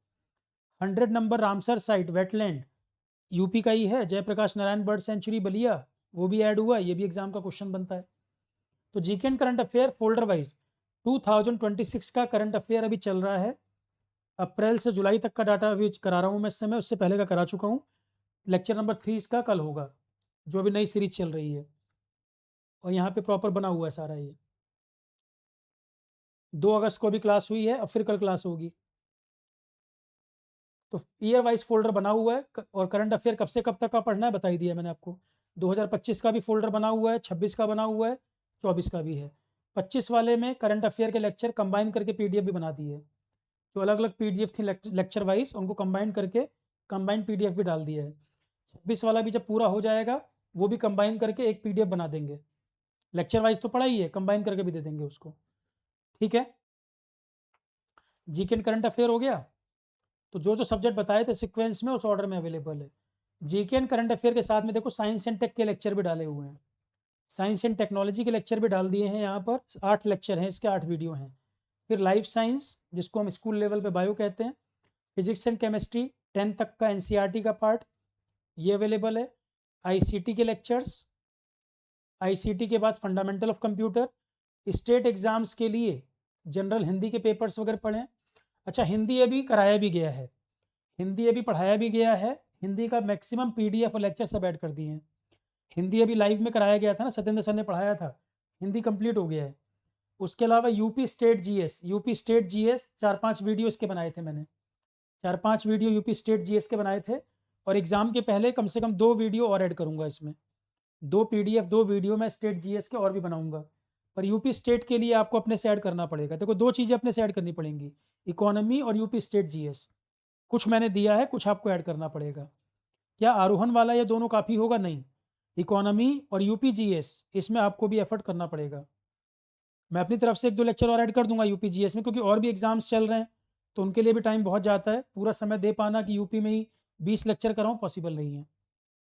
100 number Ramsar site wetland UP का ही है, जयप्रकाश नारायण बर्ड सेंचुरी बलिया, वो भी ऐड हुआ, ये भी एग्जाम का क्वेश्चन बनता है। तो GK and current affair folder wise 2026 का करंट अफेयर अभी चल रहा है। अप्रैल से जुलाई तक का डाटा अभी करा रहा हूँ मैं इस समय, उससे पहले का करा चुका हूँ। लेक्चर नंबर 3 इसका कल होगा, जो अभी नई सीरीज चल रही है, और यहाँ पे प्रॉपर बना हुआ है सारा। ये 2 अगस्त को अभी क्लास हुई है, अब फिर कल क्लास होगी। तो ईयर वाइज फोल्डर बना हुआ है, और करंट अफेयर कब से कब तक का पढ़ना है बता ही दिया मैंने आपको। 2025 का भी फोल्डर बना हुआ है, 26 का बना हुआ है, 24 का भी है। 25 वाले में करंट अफेयर के लेक्चर कंबाइन करके पीडीएफ भी बना दी है। जो अलग अलग पीडीएफ थी लेक्चर वाइज, उनको कंबाइन करके कंबाइंड पीडीएफ भी डाल दिया है। 26 वाला भी जब पूरा हो जाएगा, वो भी कंबाइन करके एक पीडीएफ बना देंगे। लेक्चर वाइज तो पढ़ा ही है, कंबाइन करके भी दे देंगे उसको। ठीक है, जीके एंड करंट अफेयर हो गया। तो जो जो सब्जेक्ट बताए थे सीक्वेंस में, उस ऑर्डर में अवेलेबल है। जीके एंड करंट अफेयर के साथ में देखो साइंस एंड टेक के लेक्चर भी डाले हुए हैं। साइंस एंड टेक्नोलॉजी के लेक्चर भी डाल दिए हैं यहाँ पर। 8 लेक्चर हैं इसके, 8 वीडियो हैं। फिर लाइफ साइंस, जिसको हम स्कूल लेवल पे बायो कहते हैं, फिजिक्स एंड केमिस्ट्री 10 तक का एनसीईआरटी का पार्ट, ये अवेलेबल है। आईसीटी के लेक्चर्स, आईसीटी के बाद fundamental of computer, state exams के लिए जनरल हिंदी के पेपर्स वगैरह पढ़ें। अच्छा, हिंदी अभी कराया भी गया है, हिंदी अभी पढ़ाया भी गया है। हिंदी का मैक्सिमम पीडीएफ और लेक्चर सब ऐड कर दिए हैं। हिंदी अभी लाइव में कराया गया था ना, सत्येंद्र सर ने पढ़ाया था, हिंदी कंप्लीट हो गया है। उसके अलावा UP state GS, UP state GS 4-5 video इसके बनाए थे मैंने। 4-5 वीडियो यूपी स्टेट जीएस के बनाए थे, और एग्जाम के पहले कम से कम 2 वीडियो और ऐड करूंगा इसमें। 2 पीडीएफ 2 वीडियो मैं स्टेट जीएस के और भी बनाऊंगा। पर यूपी स्टेट के लिए आपको अपने से ऐड करना पड़ेगा। देखो 2 चीज़ें अपने से ऐड करनी पड़ेंगी, इकोनॉमी और यूपी स्टेट जीएस। कुछ मैंने दिया है, कुछ आपको ऐड करना पड़ेगा। क्या आरोहण वाला ये दोनों काफ़ी होगा? नहीं, इकोनॉमी और यूपी जीएस, इसमें आपको भी एफर्ट करना पड़ेगा। मैं अपनी तरफ से 1-2 लेक्चर और ऐड कर दूंगा यूपी जीएस में, क्योंकि और भी एग्जाम्स चल रहे हैं, तो उनके लिए भी टाइम बहुत जाता है। पूरा समय दे पाना कि यूपी में ही 20 लेक्चर कराऊँ, पॉसिबल नहीं है।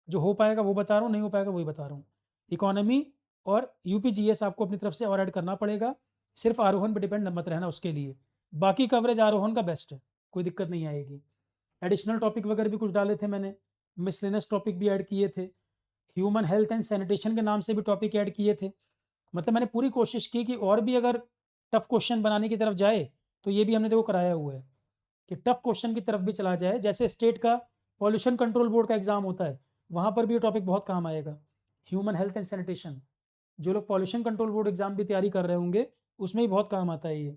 जो हो पाएगा वो बता रहा हूँ, नहीं हो पाएगा वही बता रहा हूँ। इकोनॉमी और यूपी जीएस आपको अपनी तरफ से और ऐड करना पड़ेगा। सिर्फ आरोहण पर डिपेंड मत रहना उसके लिए। बाकी कवरेज आरोहण का बेस्ट है, कोई दिक्कत नहीं आएगी। एडिशनल टॉपिक वगैरह भी कुछ डाले थे मैंने, मिसलेनियस टॉपिक भी ऐड किए थे, ह्यूमन हेल्थ एंड सैनिटेशन के नाम से भी टॉपिक ऐड किए थे। मतलब मैंने पूरी कोशिश की कि और भी अगर टफ क्वेश्चन बनाने की तरफ जाए, तो ये भी हमने देखो कराया हुआ है कि टफ क्वेश्चन की तरफ भी चला जाए। जैसे स्टेट का पॉल्यूशन कंट्रोल बोर्ड का एग्जाम होता है, वहाँ पर भी ये टॉपिक बहुत काम आएगा, ह्यूमन हेल्थ एंड सैनिटेशन। जो लोग पॉल्यूशन कंट्रोल बोर्ड एग्जाम की तैयारी कर रहे होंगे, उसमें भी बहुत काम आता है ये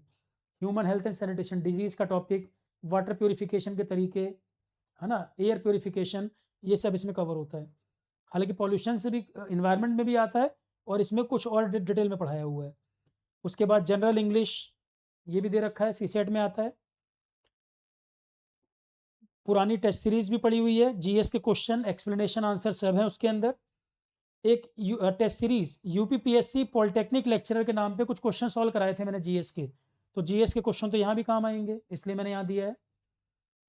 human health and sanitation, disease का टॉपिक, वाटर प्योरीफिकेशन के तरीके, है ना, एयर प्योरीफिकेशन, ये सब इसमें कवर होता है। हालांकि पॉल्यूशन से भी इन्वायरमेंट में भी आता है, और इसमें कुछ और डिटेल में पढ़ाया हुआ है। उसके बाद जनरल इंग्लिश, ये भी दे रखा है, सीसेट में आता है। पुरानी टेस्ट सीरीज भी पड़ी हुई है, जीएस के क्वेश्चन एक्सप्लेनेशन आंसर सब है उसके अंदर। एक test series UPPSC polytechnic lecturer के नाम पे कुछ क्वेश्चन सॉल्व कराए थे मैंने जीएस के, तो जीएस के क्वेश्चन तो यहाँ भी काम आएंगे, इसलिए मैंने यहाँ दिया है।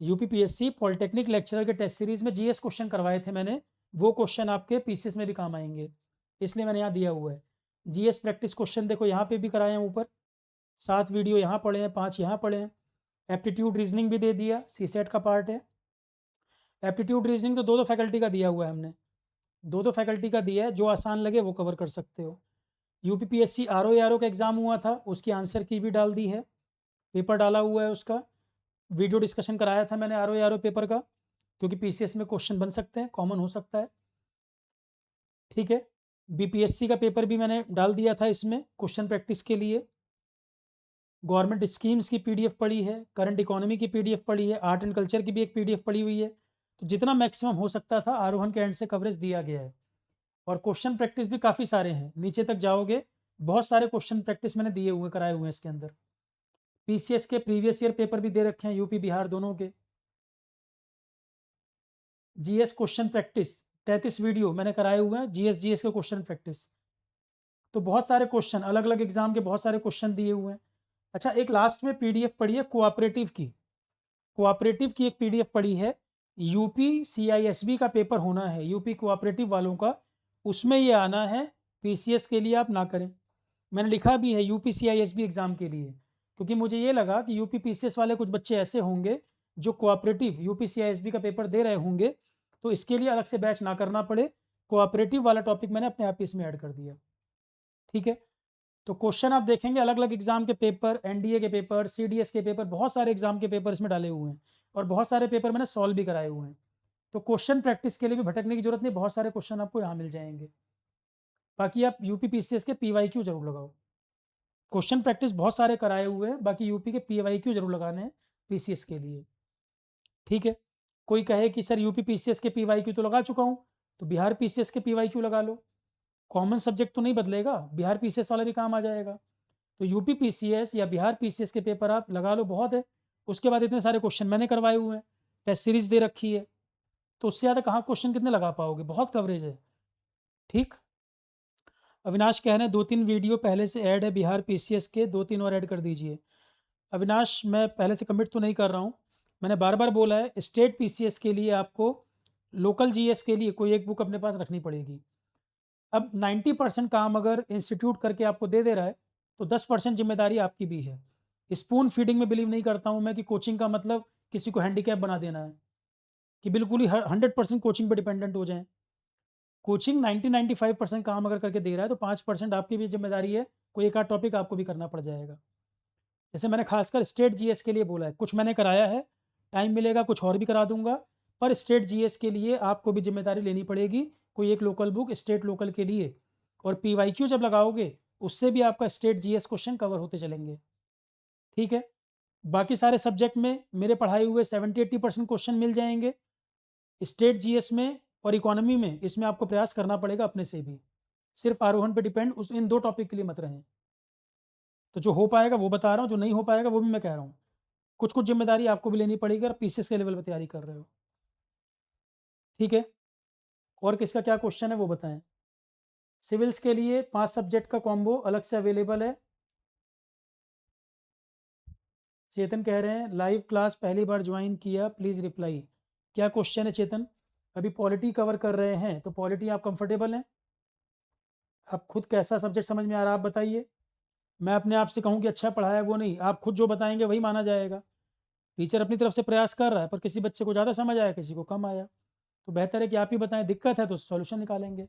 यूपीपीएससी पॉलिटेक्निक लेक्चरर के टेस्ट सीरीज में जीएस क्वेश्चन करवाए थे मैंने, वो क्वेश्चन आपके पीसीएस में भी काम आएंगे, इसलिए मैंने यहाँ दिया हुआ है। जीएस प्रैक्टिस क्वेश्चन देखो यहाँ पे भी कराए हैं ऊपर, 7 वीडियो यहाँ पढ़े हैं, 5 यहाँ पढ़े हैं। एप्टीट्यूड रीजनिंग भी दे दिया, सीसेट का पार्ट है। एप्टीट्यूड रीजनिंग तो 2-2 फैकल्टी का दिया हुआ है हमने, 2-2 फैकल्टी का दिया है, जो आसान लगे वो कवर कर सकते हो। यूपीपीएससी आरओ का एग्जाम हुआ था, उसकी आंसर की भी डाल दी है, पेपर डाला हुआ है उसका। वीडियो डिस्कशन कराया था मैंने आरओ पेपर का, क्योंकि पीसीएस में क्वेश्चन बन सकते हैं, कॉमन हो सकता है। ठीक है, बीपीएससी का पेपर भी मैंने डाल दिया था इसमें क्वेश्चन प्रैक्टिस के लिए। गवर्नमेंट स्कीम्स की पीडीएफ पड़ी है, करंट इकोनॉमी की पीडीएफ पड़ी है, आर्ट एंड कल्चर की भी एक पीडीएफ पड़ी हुई है। तो जितना मैक्सिमम हो सकता था आरोहण के एंड से कवरेज दिया गया है। और क्वेश्चन प्रैक्टिस भी काफ़ी सारे हैं, नीचे तक जाओगे बहुत सारे क्वेश्चन प्रैक्टिस मैंने दिए हुए कराए हुए हैं इसके अंदर। पीसीएस के प्रीवियस ईयर पेपर भी दे रखे हैं, यूपी बिहार दोनों के। जीएस क्वेश्चन प्रैक्टिस 33 वीडियो मैंने कराए हुए हैं, जीएस के क्वेश्चन प्रैक्टिस। तो बहुत सारे क्वेश्चन, अलग अलग एग्जाम के बहुत सारे क्वेश्चन दिए हुए हैं। अच्छा, एक लास्ट में पीडीएफ पड़ी है कोऑपरेटिव की, कोऑपरेटिव की एक पीडीएफ पड़ी है। यूपी सीआईएसबी का पेपर होना है यूपी कोऑपरेटिव वालों का, उसमें ये आना है, पीसीएस के लिए आप ना करें। मैंने लिखा भी है यूपी सीआईएसबी एग्जाम के लिए, क्योंकि मुझे ये लगा कि यूपी पीसीएस वाले कुछ बच्चे ऐसे होंगे जो कोऑपरेटिव यूपीसीआईएसबी का पेपर दे रहे होंगे तो इसके लिए अलग से बैच ना करना पड़े, कोऑपरेटिव वाला टॉपिक मैंने अपने आप ही इसमें ऐड कर दिया। ठीक है, तो क्वेश्चन आप देखेंगे अलग अलग एग्जाम के पेपर, एनडीए के पेपर, सीडीएस के पेपर, बहुत सारे एग्जाम के पेपर इसमें डाले हुए हैं और बहुत सारे पेपर मैंने सॉल्व भी कराए हुए हैं। तो क्वेश्चन प्रैक्टिस के लिए भी भटकने की जरूरत नहीं, बहुत सारे क्वेश्चन आपको यहाँ मिल जाएंगे। बाकी आप यूपी पीसीएस के पीवाईक्यू जरूर लगाओ, क्वेश्चन प्रैक्टिस बहुत सारे कराए हुए हैं, बाकी यूपी के पीवाईक्यू जरूर लगाने हैं पीसीएस के लिए। ठीक है, कोई कहे कि सर यूपी पीसीएस के पीवाईक्यू तो लगा चुका हूँ, तो बिहार पीसीएस के पीवाईक्यू लगा लो, कॉमन सब्जेक्ट तो नहीं बदलेगा, बिहार पीसीएस वाला भी काम आ जाएगा। तो यूपी पीसीएस या बिहार पीसीएस के पेपर आप लगा लो, बहुत है। उसके बाद इतने सारे क्वेश्चन मैंने करवाए हुए हैं, टेस्ट सीरीज दे रखी है, तो उससे ज़्यादा कहाँ क्वेश्चन कितने लगा पाओगे, बहुत कवरेज है। ठीक, अविनाश कह रहे हैं 2-3 वीडियो पहले से ऐड है बिहार पीसीएस के, 2-3 और ऐड कर दीजिए। अविनाश मैं पहले से कमिट तो नहीं कर रहा हूँ, मैंने बार बार बोला है स्टेट पीसीएस के लिए आपको लोकल जीएस के लिए कोई एक बुक अपने पास रखनी पड़ेगी। अब 90% काम अगर इंस्टीट्यूट करके आपको दे दे रहा है तो 10% जिम्मेदारी आपकी भी है। स्पून फीडिंग में बिलीव नहीं करता हूँ मैं कि कोचिंग का मतलब किसी को हैंडीकैप बना देना है, कि बिल्कुल ही 100% कोचिंग पर डिपेंडेंट हो जाएं। कोचिंग 90-95% काम अगर करके दे रहा है तो 5% आपकी भी जिम्मेदारी है, कोई एक आध टॉपिक आपको भी करना पड़ जाएगा। जैसे मैंने खासकर स्टेट जीएस के लिए बोला है, कुछ मैंने कराया है, टाइम मिलेगा कुछ और भी करा दूंगा, पर स्टेट जीएस के लिए आपको भी जिम्मेदारी लेनी पड़ेगी, कोई एक लोकल बुक स्टेट लोकल के लिए। और पीवाईक्यू जब लगाओगे उससे भी आपका स्टेट जीएस क्वेश्चन कवर होते चलेंगे। ठीक है, बाकी सारे सब्जेक्ट में मेरे पढ़ाए हुए 70-80% क्वेश्चन मिल जाएंगे, स्टेट जीएस में और इकोनॉमी में इसमें आपको प्रयास करना पड़ेगा अपने से भी, सिर्फ आरोहण पे डिपेंड उस इन 2 टॉपिक के लिए मत रहें। तो जो हो पाएगा वो बता रहा हूँ, जो नहीं हो पाएगा वो भी मैं कह रहा हूँ, कुछ कुछ जिम्मेदारी आपको भी लेनी पड़ेगी और पीसीएस के लेवल पर तैयारी कर रहे हो। ठीक है, और किसका क्या क्वेश्चन है वो बताएं। सिविल्स के लिए 5 सब्जेक्ट का कॉम्बो अलग से अवेलेबल है। चेतन कह रहे हैं लाइव क्लास पहली बार ज्वाइन किया, प्लीज़ रिप्लाई। क्या क्वेश्चन है चेतन? अभी पॉलिटी कवर कर रहे हैं, तो पॉलिटी आप कंफर्टेबल हैं? आप खुद कैसा सब्जेक्ट समझ में आ रहा है आप बताइए। मैं अपने आप से कहूँ कि अच्छा पढ़ाया है वो नहीं, आप खुद जो बताएंगे वही माना जाएगा। टीचर अपनी तरफ से प्रयास कर रहा है, पर किसी बच्चे को ज़्यादा समझ आया, किसी को कम आया, तो बेहतर है कि आप ही बताएं, दिक्कत है तो सॉल्यूशन निकालेंगे।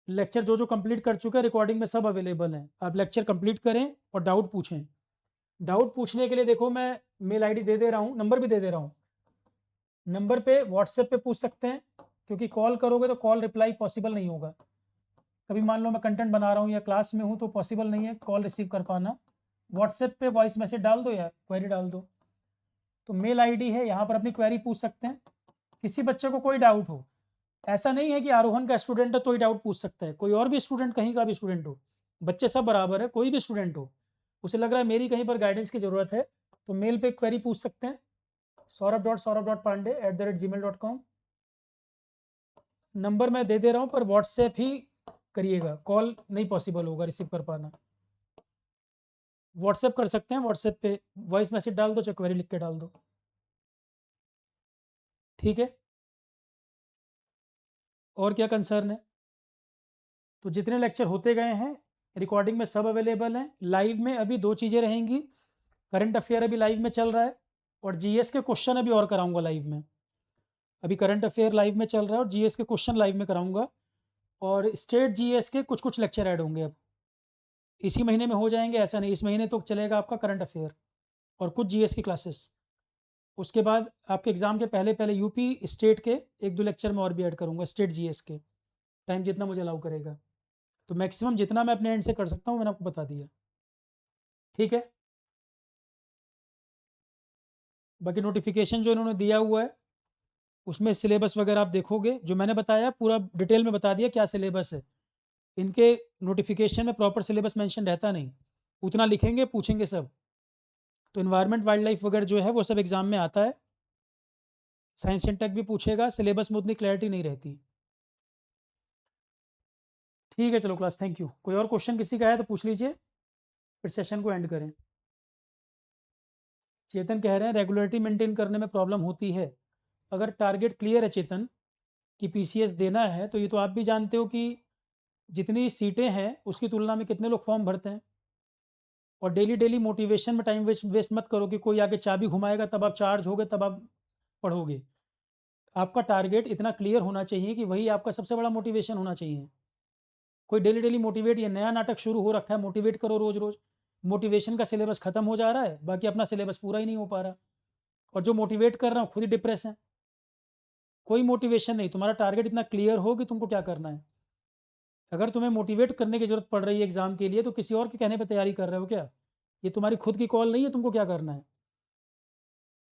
लेक्चर जो जो कंप्लीट कर चुके हैं रिकॉर्डिंग में सब अवेलेबल हैं, आप लेक्चर कंप्लीट करें और डाउट पूछें। डाउट पूछने के लिए देखो मैं मेल आईडी दे दे रहा हूँ, नंबर भी दे दे रहा हूँ, नंबर पे व्हाट्सएप पे पूछ सकते हैं, क्योंकि कॉल करोगे तो कॉल रिप्लाई पॉसिबल नहीं होगा। कभी मान लो मैं कंटेंट बना रहा हूँ या क्लास में हूँ तो पॉसिबल नहीं है कॉल रिसीव कर पाना। व्हाट्सएप पे वॉइस मैसेज डाल दो या क्वेरी डाल दो, तो मेल आईडी है, यहाँ पर अपनी क्वेरी पूछ सकते हैं। किसी बच्चे को कोई डाउट हो, ऐसा नहीं है कि आरोहण का स्टूडेंट है तो ही डाउट पूछ सकता है, कोई और भी स्टूडेंट कहीं का भी स्टूडेंट हो, बच्चे सब बराबर है, कोई भी स्टूडेंट हो, उसे लग रहा है मेरी कहीं पर गाइडेंस की ज़रूरत है, तो मेल पे क्वेरी पूछ सकते हैं, saurabh.saurabh.pandey@gmail.com। नंबर मैं दे दे रहा हूँ, पर व्हाट्सएप ही करिएगा, कॉल नहीं पॉसिबल होगा रिसीव कर पाना। व्हाट्सएप कर सकते हैं, व्हाट्सएप पे वॉइस मैसेज डाल दो, चाहे क्वेरी लिख के डाल दो। ठीक है, और क्या कंसर्न है? तो जितने लेक्चर होते गए हैं रिकॉर्डिंग में सब अवेलेबल हैं। लाइव में अभी 2 चीज़ें रहेंगी, करंट अफेयर अभी लाइव में चल रहा है और जीएस के क्वेश्चन अभी और कराऊंगा लाइव में। अभी करंट अफेयर लाइव में चल रहा है और जीएस के क्वेश्चन लाइव में कराऊंगा, और स्टेट जीएस के कुछ कुछ लेक्चर ऐड होंगे। अब इसी महीने में हो जाएंगे ऐसा नहीं, इस महीने तो चलेगा आपका करंट अफेयर और कुछ जीएस की क्लासेस। उसके बाद आपके एग्ज़ाम के पहले पहले यूपी स्टेट के 1-2 लेक्चर में और भी ऐड करूँगा, स्टेट जीएस के, टाइम जितना मुझे अलाउ करेगा। तो मैक्सिमम जितना मैं अपने एंड से कर सकता हूँ मैंने आपको बता दिया। ठीक है, बाकी नोटिफिकेशन जो इन्होंने दिया हुआ है उसमें सिलेबस वगैरह आप देखोगे, जो मैंने बताया पूरा डिटेल में बता दिया क्या सिलेबस है। इनके नोटिफिकेशन में प्रॉपर सिलेबस मेंशन रहता नहीं, उतना लिखेंगे पूछेंगे सब। तो इन्वायरमेंट वाइल्ड लाइफ वगैरह जो है वो सब एग्जाम में आता है, साइंस एंड टेक भी पूछेगा, सिलेबस में उतनी क्लैरिटी नहीं रहती। ठीक है चलो क्लास, थैंक यू। कोई और क्वेश्चन किसी का है तो पूछ लीजिए, फिर सेशन को एंड करें। चेतन कह रहे हैं रेगुलरिटी मेंटेन करने में प्रॉब्लम होती है। अगर टारगेट क्लियर है चेतन कि पीसीएस देना है, तो ये तो आप भी जानते हो कि जितनी सीटें हैं उसकी तुलना में कितने लोग फॉर्म भरते हैं। और डेली डेली मोटिवेशन में टाइम वेस्ट वेस्ट मत करो कि कोई आगे चाबी घुमाएगा तब आप चार्ज होगे तब आप पढ़ोगे। आपका टारगेट इतना क्लियर होना चाहिए कि वही आपका सबसे बड़ा मोटिवेशन होना चाहिए। कोई डेली डेली मोटिवेट, ये नया नाटक शुरू हो रखा है, मोटिवेट करो रोज रोज। मोटिवेशन का सिलेबस खत्म हो जा रहा है, बाकी अपना सिलेबस पूरा ही नहीं हो पा रहा। और जो मोटिवेट कर रहा हूँ खुद ही डिप्रेस है। कोई मोटिवेशन नहीं, तुम्हारा टारगेट इतना क्लियर हो कि तुमको क्या करना है। अगर तुम्हें मोटिवेट करने की जरूरत पड़ रही है एग्जाम के लिए तो किसी और के कहने पर तैयारी कर रहे हो क्या? ये तुम्हारी खुद की कॉल नहीं है तुमको क्या करना है।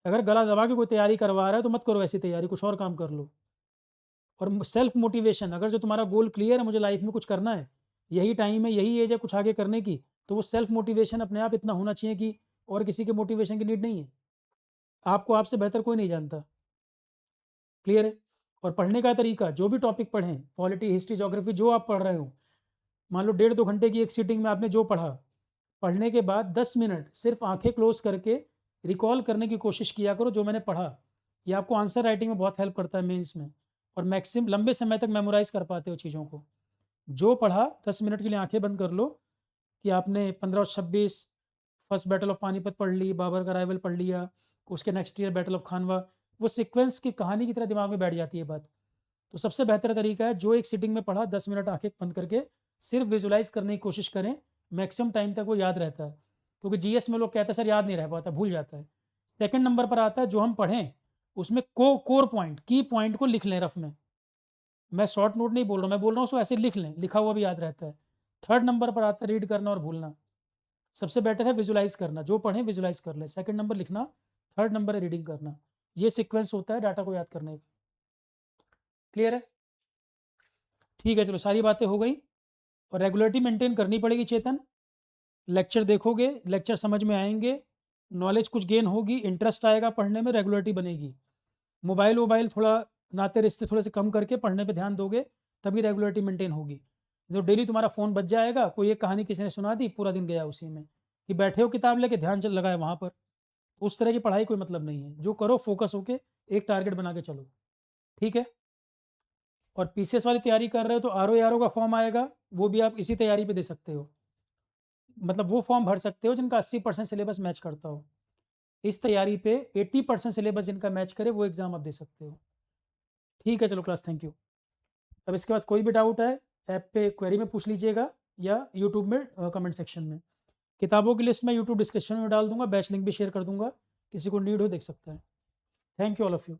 अगर गला दबा के कोई तैयारी करवा रहा है तो मत करो ऐसी तैयारी, कुछ और काम कर लो। और सेल्फ मोटिवेशन, अगर जो तुम्हारा गोल क्लियर है, मुझे लाइफ में कुछ करना है, यही टाइम है, यही एज है कुछ आगे करने की, तो वो सेल्फ मोटिवेशन अपने आप इतना होना चाहिए कि और किसी के मोटिवेशन की नीड नहीं है। आपको आपसे बेहतर कोई नहीं जानता। क्लियर है? और पढ़ने का तरीका, जो भी टॉपिक पढ़ें, पॉलिटी, हिस्ट्री, ज्योग्राफी, जो आप पढ़ रहे हो, मान लो 1.5-2 घंटे की एक सीटिंग में आपने जो पढ़ा, पढ़ने के बाद 10 मिनट सिर्फ आंखें क्लोज करके रिकॉल करने की कोशिश किया करो जो मैंने पढ़ा। ये आपको आंसर राइटिंग में बहुत हेल्प करता है मेंस में। और मैक्सिमम लंबे समय तक मेमोराइज कर पाते हो चीज़ों को। जो पढ़ा 10 मिनट के लिए आंखें बंद कर लो कि आपने 1526 फर्स्ट बैटल ऑफ पानीपत पढ़ ली, बाबर का राइवल पढ़ लिया, उसके नेक्स्ट ईयर बैटल ऑफ खानवा, वो सीक्वेंस की कहानी की तरह दिमाग में बैठ जाती है बात। तो सबसे बेहतर तरीका है जो एक सीटिंग में पढ़ा 10 मिनट आंखें बंद करके सिर्फ विजुलाइज करने की कोशिश करें। मैक्सिमम टाइम तक वो याद रहता है। क्योंकि जीएस में लोग कहते हैं सर याद नहीं रह पाता, भूल जाता है। सेकंड नंबर पर आता है जो हम पढ़ें उसमें कोर पॉइंट, की पॉइंट को लिख लें रफ में। मैं शॉर्ट नोट नहीं बोल रहा हूँ, मैं बोल रहा हूँ उसको ऐसे लिख लें, लिखा हुआ भी याद रहता है। थर्ड नंबर पर आता है रीड करना और भूलना। सबसे बेटर है विजुलाइज करना, जो पढ़ें विजुलाइज कर लें। सेकंड नंबर लिखना, थर्ड नंबर है रीडिंग करना। ये सीक्वेंस होता है डाटा को याद करने का। क्लियर है? ठीक है, चलो सारी बातें हो गई। और रेगुलरिटी मेंटेन करनी पड़ेगी चेतन। लेक्चर देखोगे, लेक्चर समझ में आएंगे, नॉलेज कुछ गेन होगी, इंटरेस्ट आएगा पढ़ने में, रेगुलरिटी बनेगी। मोबाइल वोबाइल थोड़ा, नाते रिश्ते थोड़े से कम करके पढ़ने पे ध्यान दोगे तभी रेगुलरिटी मेंटेन होगी। जो डेली तुम्हारा फ़ोन बज जाएगा, कोई एक कहानी किसी ने सुना दी, पूरा दिन गया उसी में, कि बैठे हो किताब लेके ध्यान चल लगा है वहाँ पर। उस तरह की पढ़ाई कोई मतलब नहीं है। जो करो फोकस होके एक टारगेट बना के चलो। ठीक है? और पीसीएस वाली तैयारी कर रहे हो तो आर का फॉर्म आएगा, वो भी आप इसी तैयारी पे दे सकते हो। मतलब वो फॉर्म भर सकते हो जिनका 80% सिलेबस मैच करता हो। इस तैयारी पे 80% सिलेबस जिनका मैच करे वो एग्ज़ाम आप दे सकते हो। ठीक है, चलो क्लास, थैंक यू। अब इसके बाद कोई भी डाउट है ऐप पे क्वेरी में पूछ लीजिएगा या यूट्यूब में कमेंट सेक्शन में। किताबों की लिस्ट मैं यूट्यूब डिस्क्रिप्शन में डाल दूंगा, बैच लिंक भी शेयर कर दूंगा, किसी को नीड हो देख सकता है। Thank you all of you.